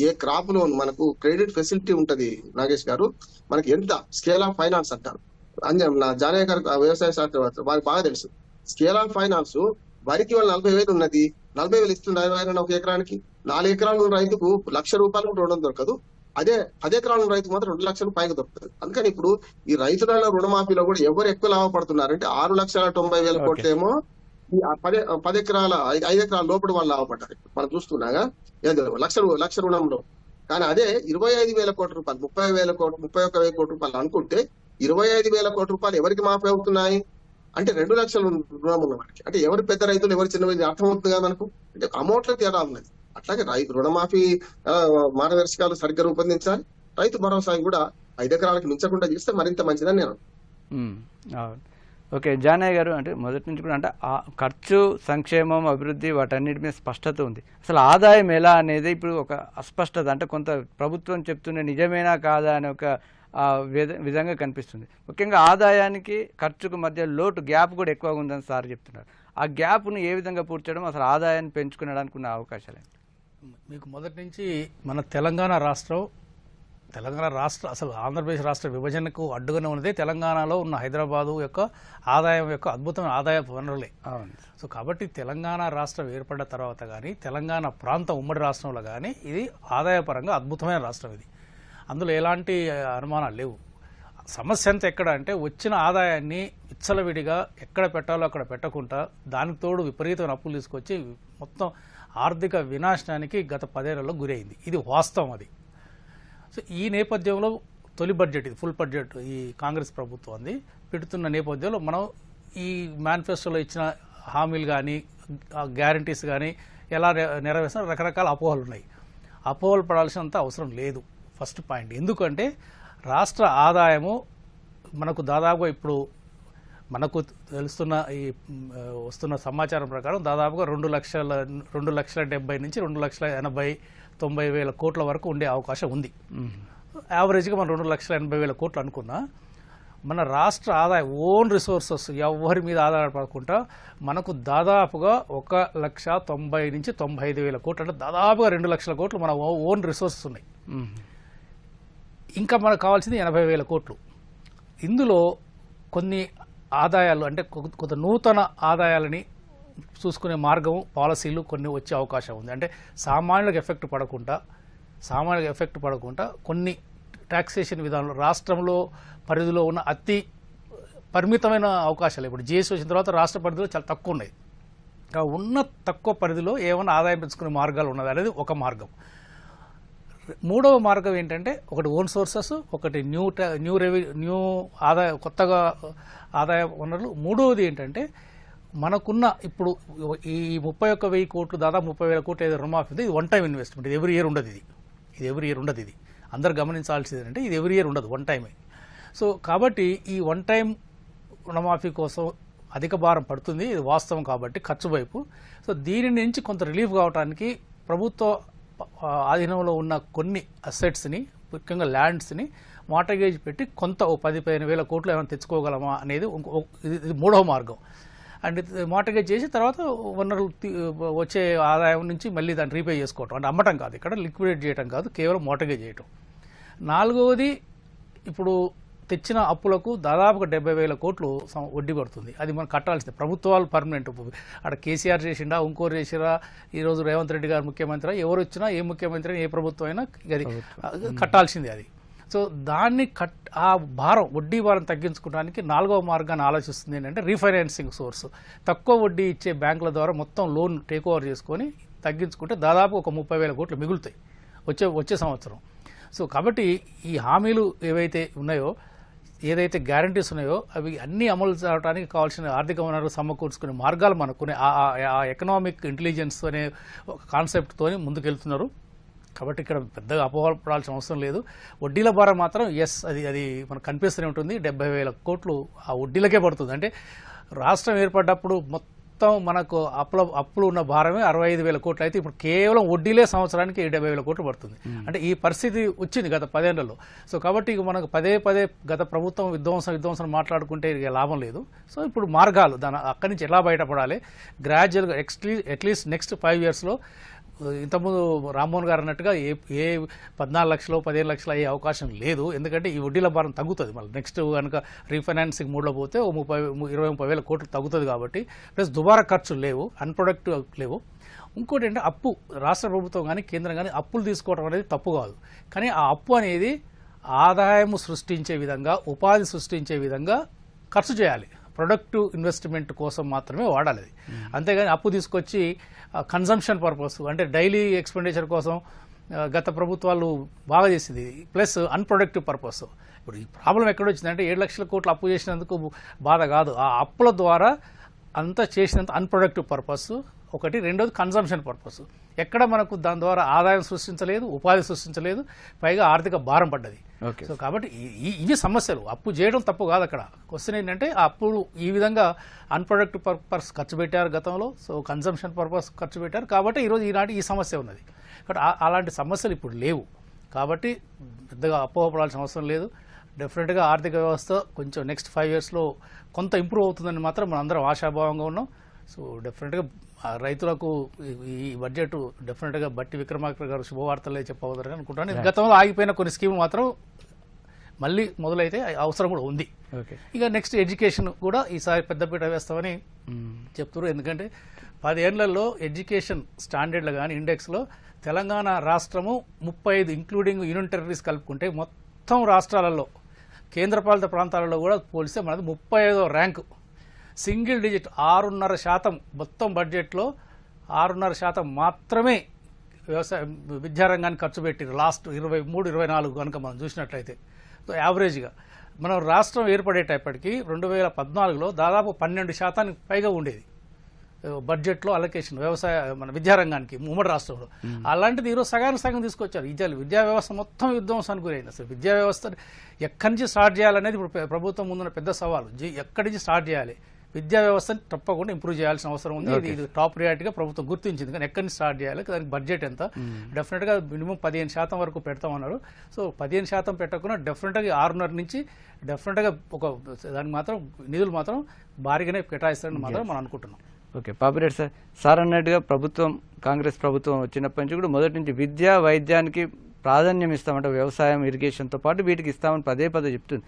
ఏ క్రాప్ లోన్ మనకు క్రెడిట్ ఫెసిలిటీ ఉంటది నాగేష్ గారు, మనకి ఎంత స్కేల్ ఆఫ్ ఫైనాన్స్ అంటారు. నా జానయ్య గారు వ్యవసాయ శాస్త్రవేత్త, వారికి బాగా తెలుసు. స్కేల్ ఆఫ్ ఫైనాన్స్ వరికి వాళ్ళు 40,000 ఉన్నది, 40,000 ఇస్తున్నారు ఒక ఎకరానికి. 4 ఎకరాలు రైతుకు ₹1,00,000 రుణం దొరకదు. అదే 10 ఎకరాల రైతుకు మాత్రం 2 లక్షలు పైగా దొరుకుతుంది. అందుకని ఇప్పుడు ఈ రైతుల రుణమాఫీలో కూడా ఎవరు ఎక్కువ లాభపడుతున్నారంటే 6,90,000 కోట్లేమో ఈ 10 ఎకరాల 5 ఎకరాల లోపల వాళ్ళు లాభపడ్డారు. మనం చూస్తున్నాగా లక్ష రుణంలో. కానీ అదే 25,000 కోట్ల రూపాయలు, 30,000 కోట్లు, 31,000 కోట్ల రూపాయలు అనుకుంటే 25,000 కోట్ల రూపాయలు ఎవరికి మాఫీ అవుతున్నాయి అంటే 2 లక్షల రుణం ఉన్న వారికి. అంటే ఎవరు పెద్ద రైతులు, ఎవరు చిన్న రైతులు అర్థమవుతుంది కదా మనకు. అంటే అమౌంట్లో తేడా ఉన్నది. అట్లాగే రుణమాఫీ మార్గదర్శకాలు సరిగ్గా రూపొందించాలి. రైతు భరోసా కూడా 5 ఎకరాలకు మించకుండా చేస్తే మరింత మంచిదని నేను. ఓకే జానయ్య గారు, అంటే మొదటి నుంచి కూడా అంటే ఖర్చు, సంక్షేమం, అభివృద్ధి వాటన్నిటి మీద స్పష్టత ఉంది. అసలు ఆదాయం ఎలా అనేది ఇప్పుడు ఒక అస్పష్టత, అంటే కొంత ప్రభుత్వం చెప్తున్న నిజమేనా కాదా అనే ఒక విధంగా కనిపిస్తుంది. ముఖ్యంగా ఆదాయానికి ఖర్చుకు మధ్య లోటు, గ్యాప్ కూడా ఎక్కువగా ఉందని సార్ చెప్తున్నారు. ఆ గ్యాప్ను ఏ విధంగా పూడ్చడం, అసలు ఆదాయాన్ని పెంచుకునడానికి ఉన్న అవకాశాలు? మీకు మొదటి నుంచి మన తెలంగాణ రాష్ట్రం అసలు ఆంధ్రప్రదేశ్ రాష్ట్ర విభజనకు అడ్డుగానే ఉన్నది తెలంగాణలో ఉన్న హైదరాబాదు యొక్క ఆదాయం యొక్క అద్భుతమైన ఆదాయ వనరులే. సో కాబట్టి తెలంగాణ రాష్ట్రం ఏర్పడ్డ తర్వాత కానీ, తెలంగాణ ప్రాంతం ఉమ్మడి రాష్ట్రంలో కానీ ఇది ఆదాయపరంగా అద్భుతమైన రాష్ట్రం. ఇది అందులో ఎలాంటి అనుమానాలు లేవు. సమస్య అంతా ఎక్కడ అంటే వచ్చిన ఆదాయాన్ని విచ్చలవిడిగా ఎక్కడ పెట్టాలో అక్కడ పెట్టకుండా దానికి తోడు విపరీతమైన అప్పులు తీసుకొచ్చి మొత్తం ఆర్థిక వినాశనానికి గత 10 ఏళ్లలో గురైంది. ఇది వాస్తవం. అది సో ఈ నేపథ్యంలో తొలి బడ్జెట్, ఇది ఫుల్ బడ్జెట్ ఈ కాంగ్రెస్ ప్రభుత్వం అంది పెడుతున్న నేపథ్యంలో మనం ఈ మేనిఫెస్టోలో ఇచ్చిన హామీలు కానీ, గ్యారంటీస్ కానీ ఎలా నెరవేర్చిన రకరకాల అపోహలు ఉన్నాయి. అపోహలు పడాల్సినంత అవసరం లేదు. First point. ఎందుకంటే రాష్ట్ర ఆదాయము మనకు దాదాపుగా ఇప్పుడు మనకు తెలుస్తున్న ఈ వస్తున్న సమాచారం ప్రకారం దాదాపుగా 2,70,000 నుంచి 2,80,000-90,000 కోట్ల వరకు ఉండే అవకాశం ఉంది. యావరేజ్గా మనం 2,80,000 కోట్లు అనుకున్నా మన రాష్ట్ర ఆదాయం ఓన్ రిసోర్సెస్ ఎవరి మీద ఆధారపడకుండా మనకు దాదాపుగా 1,90,000 నుంచి 95,000 కోట్లు, అంటే దాదాపుగా 2 లక్షల కోట్లు మన ఓన్ రిసోర్సెస్ ఉన్నాయి. ఇంకా మనకు కావాల్సింది 80,000 కోట్లు. ఇందులో కొన్ని ఆదాయాలు అంటే కొంత నూతన ఆదాయాలని చూసుకునే మార్గం, పాలసీలు కొన్ని వచ్చే అవకాశం ఉంది. అంటే సామాన్యులకు ఎఫెక్ట్ పడకుండా కొన్ని టాక్సేషన్ విధానంలో రాష్ట్రంలో పరిధిలో ఉన్న అతి పరిమితమైన అవకాశాలు. ఇప్పుడు జిఎస్టీ వచ్చిన తర్వాత రాష్ట్ర పరిధిలో చాలా తక్కువ ఉన్నాయి. ఉన్న తక్కువ పరిధిలో ఏమైనా ఆదాయం పెంచుకునే మార్గాలు ఉన్నది అనేది ఒక మార్గం. మూడవ మార్గం ఏంటంటే ఒకటి ఓన్ సోర్సెస్, ఒకటి న్యూ కొత్తగా ఆదాయ వనరులు. మూడవది ఏంటంటే మనకున్న ఇప్పుడు ఈ 31,000 కోట్లు, దాదాపు 30,000 కోట్లు ఏదో రుణమాఫీ ఉంది. ఇది 1 టైం ఇన్వెస్ట్మెంట్. ఇది ఎవ్రీ ఇయర్ ఉండదు. ఇది అందరు గమనించాల్సింది ఏంటంటే ఇది ఎవ్రీ ఇయర్ ఉండదు, 1 టైమే. సో కాబట్టి ఈ 1 టైం రుణమాఫీ కోసం అధిక భారం పడుతుంది. ఇది వాస్తవం కాబట్టి ఖర్చు వైపు. సో దీని నుంచి కొంత రిలీఫ్ కావడానికి ప్రభుత్వ ఆధీనంలో ఉన్న కొన్ని అసెట్స్ని, ముఖ్యంగా ల్యాండ్స్ని మార్టగేజ్ పెట్టి కొంత 10,000-15,000 కోట్లు ఏమైనా తెచ్చుకోగలమా అనేది ఇది మూడవ మార్గం. అండ్ మార్టగేజ్ చేసి తర్వాత వనరులు వచ్చే ఆదాయం నుంచి మళ్ళీ దాన్ని రీపే చేసుకోవటం, అంటే అమ్మటం కాదు, ఇక్కడ లిక్విడేట్ చేయడం కాదు, కేవలం మార్టగేజ్ చేయటం. నాలుగవది ఇప్పుడు తెచ్చిన అప్పులకు దాదాపుగా 70,000 కోట్లు వడ్డీ పడుతుంది. అది మనం కట్టాల్సింది. ప్రభుత్వాలు పర్మనెంట్, అక్కడ కేసీఆర్ చేసిండా, ఇంకోరు చేసిరా, ఈరోజు రేవంత్ రెడ్డి గారు ముఖ్యమంత్రి, ఎవరు వచ్చినా ఏ ముఖ్యమంత్రి ఏ ప్రభుత్వం అయినా అది కట్టాల్సింది. అది సో దాన్ని ఆ భారం, వడ్డీ భారం తగ్గించుకోవడానికి నాలుగవ మార్గాన్ని ఆలోచిస్తుంది ఏంటంటే రీఫైనాన్సింగ్ సోర్స్. తక్కువ వడ్డీ ఇచ్చే బ్యాంకుల ద్వారా మొత్తం లోన్ టేక్ ఓవర్ చేసుకొని తగ్గించుకుంటే దాదాపు ఒక 30,000 కోట్లు మిగులుతాయి వచ్చే సంవత్సరం. సో కాబట్టి ఈ హామీలు ఏవైతే ఉన్నాయో ఏదైతే గ్యారంటీస్ ఉన్నాయో అవి అన్నీ అమలు చేయడానికి కావాల్సిన ఆర్థిక వనరులు సమకూర్చుకునే మార్గాలు మనకునే ఆ ఎకనామిక్ ఇంటెలిజెన్స్ అనే ఒక కాన్సెప్ట్తో ముందుకెళ్తున్నారు. కాబట్టి ఇక్కడ పెద్దగా అపోహపడాల్సిన అవసరం లేదు. వడ్డీల భారం మాత్రం అది మనకు కనిపిస్తూనే ఉంటుంది. 70,000 కోట్లు ఆ వడ్డీలకే పడుతుంది. అంటే రాష్ట్రం ఏర్పడ్డప్పుడు మొత్తం మనకు అప్పులు ఉన్న భారమే 65,000 కోట్లు అయితే ఇప్పుడు కేవలం వడ్డీలే సంవత్సరానికి 70,000 కోట్లు పడుతుంది. అంటే ఈ పరిస్థితి వచ్చింది గత 10 ఏళ్లలో. సో కాబట్టి ఇక మనకు పదే గత ప్రభుత్వం విధ్వంసం మాట్లాడుకుంటే ఇక లాభం లేదు. సో ఇప్పుడు మార్గాలు అక్కడి నుంచి ఎలా బయటపడాలి, గ్రాడ్యువల్గా అట్లీస్ట్ నెక్స్ట్ 5 yearsలో ఇంతకుముందు రామ్మోహన్ గారు అన్నట్టుగా ఏ 14 లక్షలు 15 లక్షలు అయ్యే అవకాశం లేదు. ఎందుకంటే ఈ వడ్డీల భారం తగ్గుతుంది. మళ్ళీ నెక్స్ట్ కనుక రీఫైనాన్సింగ్ మూడ్లో పోతే 20-30 వేల కోట్లు తగ్గుతుంది. కాబట్టి ప్లస్ దుబారా ఖర్చులు లేవు, అన్ప్రొడక్టివ్ లేవు. ఇంకోటి ఏంటంటే అప్పు రాష్ట్ర ప్రభుత్వం కానీ కేంద్రం కానీ అప్పులు తీసుకోవడం అనేది తప్పు కాదు. కానీ ఆ అప్పు అనేది ఆదాయం సృష్టించే విధంగా, ఉపాధి సృష్టించే విధంగా ఖర్చు చేయాలి. ప్రొడక్టివ్ ఇన్వెస్ట్మెంట్ కోసం మాత్రమే వాడాలి అది. అంతేగాని అప్పు తీసుకొచ్చి కన్సంప్షన్ పర్పస్ అంటే డైలీ ఎక్స్పెండిచర్ కోసం గత ప్రభుత్వాలు బాగా చేసింది. Plus unproductive purpose. ఇప్పుడు ఈ ప్రాబ్లం ఎక్కడ వచ్చిందంటే 7 లక్షల కోట్లు అప్పు చేసినందుకు బాధ కాదు, ఆ అప్పుల ద్వారా అంతా చేసినంత అన్ప్రొడక్టివ్ పర్పస్ ఒకటి. రెండోది కన్సంప్షన్ పర్పస్. ఎక్కడ మనకు దాని ద్వారా ఆదాయం సృష్టించలేదు, ఉపాధి సృష్టించలేదు, పైగా ఆర్థిక భారం పడ్డది. సో కాబట్టి ఇవి సమస్యలు. అప్పు చేయడం తప్పు కాదు. అక్కడ క్వశ్చన్ ఏంటంటే ఆ అప్పులు ఈ విధంగా అన్ప్రొడక్టివ్ పర్పస్ ఖర్చు పెట్టారు గతంలో. సో కన్సంప్షన్ పర్పస్ ఖర్చు పెట్టారు. కాబట్టి ఈనాటి ఈ సమస్య ఉన్నది. కాబట్టి అలాంటి సమస్యలు ఇప్పుడు లేవు. కాబట్టి పెద్దగా అపోహపడాల్సిన అవసరం లేదు. డెఫినెట్గా ఆర్థిక వ్యవస్థ కొంచెం నెక్స్ట్ 5 yearsలో కొంత ఇంప్రూవ్ అవుతుందని మాత్రం మనందరం ఆశాభావంగా ఉన్నాం. సో డెఫినెట్గా రైతులకు ఈ బడ్జెట్ డెఫినెట్గా బట్టి విక్రమార్క గారు శుభవార్తలే చెప్పవద్దని అనుకుంటాను. గతంలో ఆగిపోయిన కొన్ని స్కీములు మాత్రం మళ్ళీ మొదలైతే అవసరం కూడా ఉంది. ఇక నెక్స్ట్ ఎడ్యుకేషన్ కూడా ఈసారి పెద్దపీట వేస్తామని చెప్తున్నారు. ఎందుకంటే 10 ఏళ్లలో ఎడ్యుకేషన్ స్టాండర్డ్లు కానీ ఇండెక్స్లో తెలంగాణ రాష్ట్రము 35 ఇంక్లూడింగ్ యూనియన్ టెరిటరీస్ కలుపుకుంటే మొత్తం రాష్ట్రాలలో కేంద్రపాలిత ప్రాంతాలలో కూడా పోలిస్తే మనది 35వ ర్యాంకు. సింగిల్ డిజిట్ 6.5% మొత్తం బడ్జెట్లో 6.5% మాత్రమే వ్యవసాయ విద్యారంగాన్ని ఖర్చు పెట్టారు లాస్ట్ 23-24 కనుక మనం చూసినట్లయితే. సో యావరేజ్గా మనం రాష్ట్రం ఏర్పడేటప్పటికీ 2014లో దాదాపు 12% పైగా ఉండేది బడ్జెట్లో అలొకేషన్ వ్యవసాయ మన విద్యారంగానికి ఉమ్మడి రాష్ట్రంలో. అలాంటిది ఈరోజు సగం తీసుకొచ్చారు. విద్యా వ్యవస్థ మొత్తం విధ్వంసానికి గురైంది. అసలు విద్యా వ్యవస్థ ఎక్కడి నుంచి స్టార్ట్ చేయాలనేది ఇప్పుడు ప్రభుత్వం ముందున్న పెద్ద సవాలు. ఎక్కడి నుంచి స్టార్ట్ చేయాలి, విద్యా వ్యవస్థను తప్పకుండా ఇంప్రూవ్ చేయాల్సిన అవసరం ఉంది. ఇది టాప్ ప్రయారిటీగా ప్రభుత్వం గుర్తించింది. కానీ ఎక్కడి నుంచి స్టార్ట్ చేయాలి, దానికి బడ్జెట్ ఎంత, డెఫినెట్గా మినిమం 15% వరకు పెడతామన్నారు. సో 15% పెట్టకుండా డెఫినెట్గా 6.5 నుంచి డెఫినెట్గా దానికి మాత్రం నిధులు మాత్రం భారీగానే కేటాయిస్తారని మాత్రం మనం అనుకుంటున్నాం. ఓకే పాపిరెడ్డి సార్ అన్నట్టుగా కాంగ్రెస్ ప్రభుత్వం వచ్చినప్పటి నుంచి కూడా మొదటి నుంచి విద్యా వైద్యానికి ప్రాధాన్యం ఇస్తామంటే వ్యవసాయం ఇరిగేషన్తో పాటు వీటికి ఇస్తామని పదే చెప్తుంది.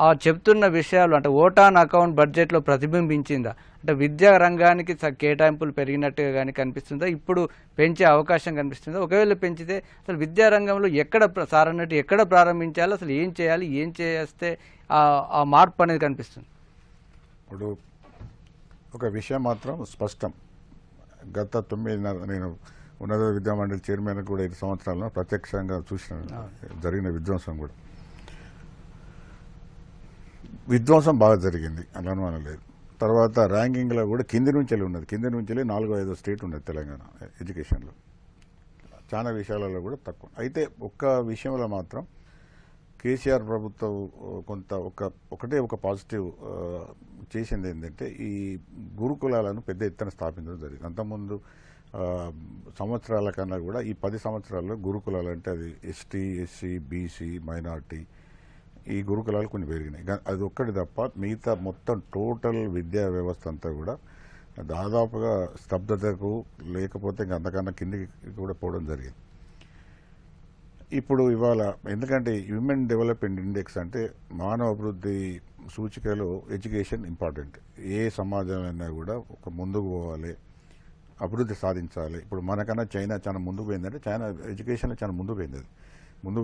ఆ చెప్తున్న విషయాలు అంటే ఓటాన్ అకౌంట్ బడ్జెట్లో ప్రతిబింబించిందా? అంటే విద్యా రంగానికి కేటాయింపులు పెరిగినట్టుగా కానీ కనిపిస్తుందా? ఇప్పుడు పెంచే అవకాశం కనిపిస్తుందా? ఒకవేళ పెంచితే అసలు విద్యా రంగంలో సార్ అన్నట్టు ఎక్కడ ప్రారంభించాలి, అసలు ఏం చేయాలి, ఏం చేస్తే ఆ మార్పు అనేది కనిపిస్తుంది? ఇప్పుడు ఒక విషయం మాత్రం స్పష్టం. గత 9 నేను ఉన్నత విద్యా మండలి చైర్మన్ కూడా 5 సంవత్సరాల్లో ప్రత్యక్షంగా చూసిన జరిగిన విధ్వంసం బాగా జరిగింది, అలా అనుమానం లేదు. తర్వాత ర్యాంకింగ్లో కూడా కింది నుంచి ఉన్నది. కింది నుంచి 4-5 స్టేట్ ఉన్నది తెలంగాణ ఎడ్యుకేషన్లో. చాలా విషయాలలో కూడా తక్కువ. అయితే ఒక్క విషయంలో మాత్రం కేసీఆర్ ప్రభుత్వం ఒకటే పాజిటివ్ చేసింది ఏంటంటే ఈ గురుకులాలను పెద్ద ఎత్తున స్థాపించడం జరిగింది. అంతకుముందు సంవత్సరాల కన్నా కూడా ఈ 10 సంవత్సరాల్లో గురుకులాలు అంటే అది ఎస్టీ, ఎస్సీ, బీసీ, మైనార్టీ ఈ గురుకులాలు కొన్ని పెరిగినాయి. అది ఒక్కటి తప్ప మిగతా మొత్తం టోటల్ విద్యా వ్యవస్థ అంతా కూడా దాదాపుగా స్తబ్దతకు లేకపోతే ఇంకా అంతకన్నా కిందికి కూడా పోవడం జరిగింది. ఇప్పుడు ఇవాళ ఎందుకంటే హ్యూమన్ డెవలప్మెంట్ ఇండెక్స్ అంటే మానవ అభివృద్ధి సూచికలో ఎడ్యుకేషన్ ఇంపార్టెంట్. ఏ సమాజమైనా కూడా ముందుకు పోవాలి, అభివృద్ధి సాధించాలి. ఇప్పుడు మనకన్నా చైనా చాలా ముందుకు పోయిందంటే చైనా ఎడ్యుకేషన్లో చాలా ముందుకు పోయింది. అది ముందు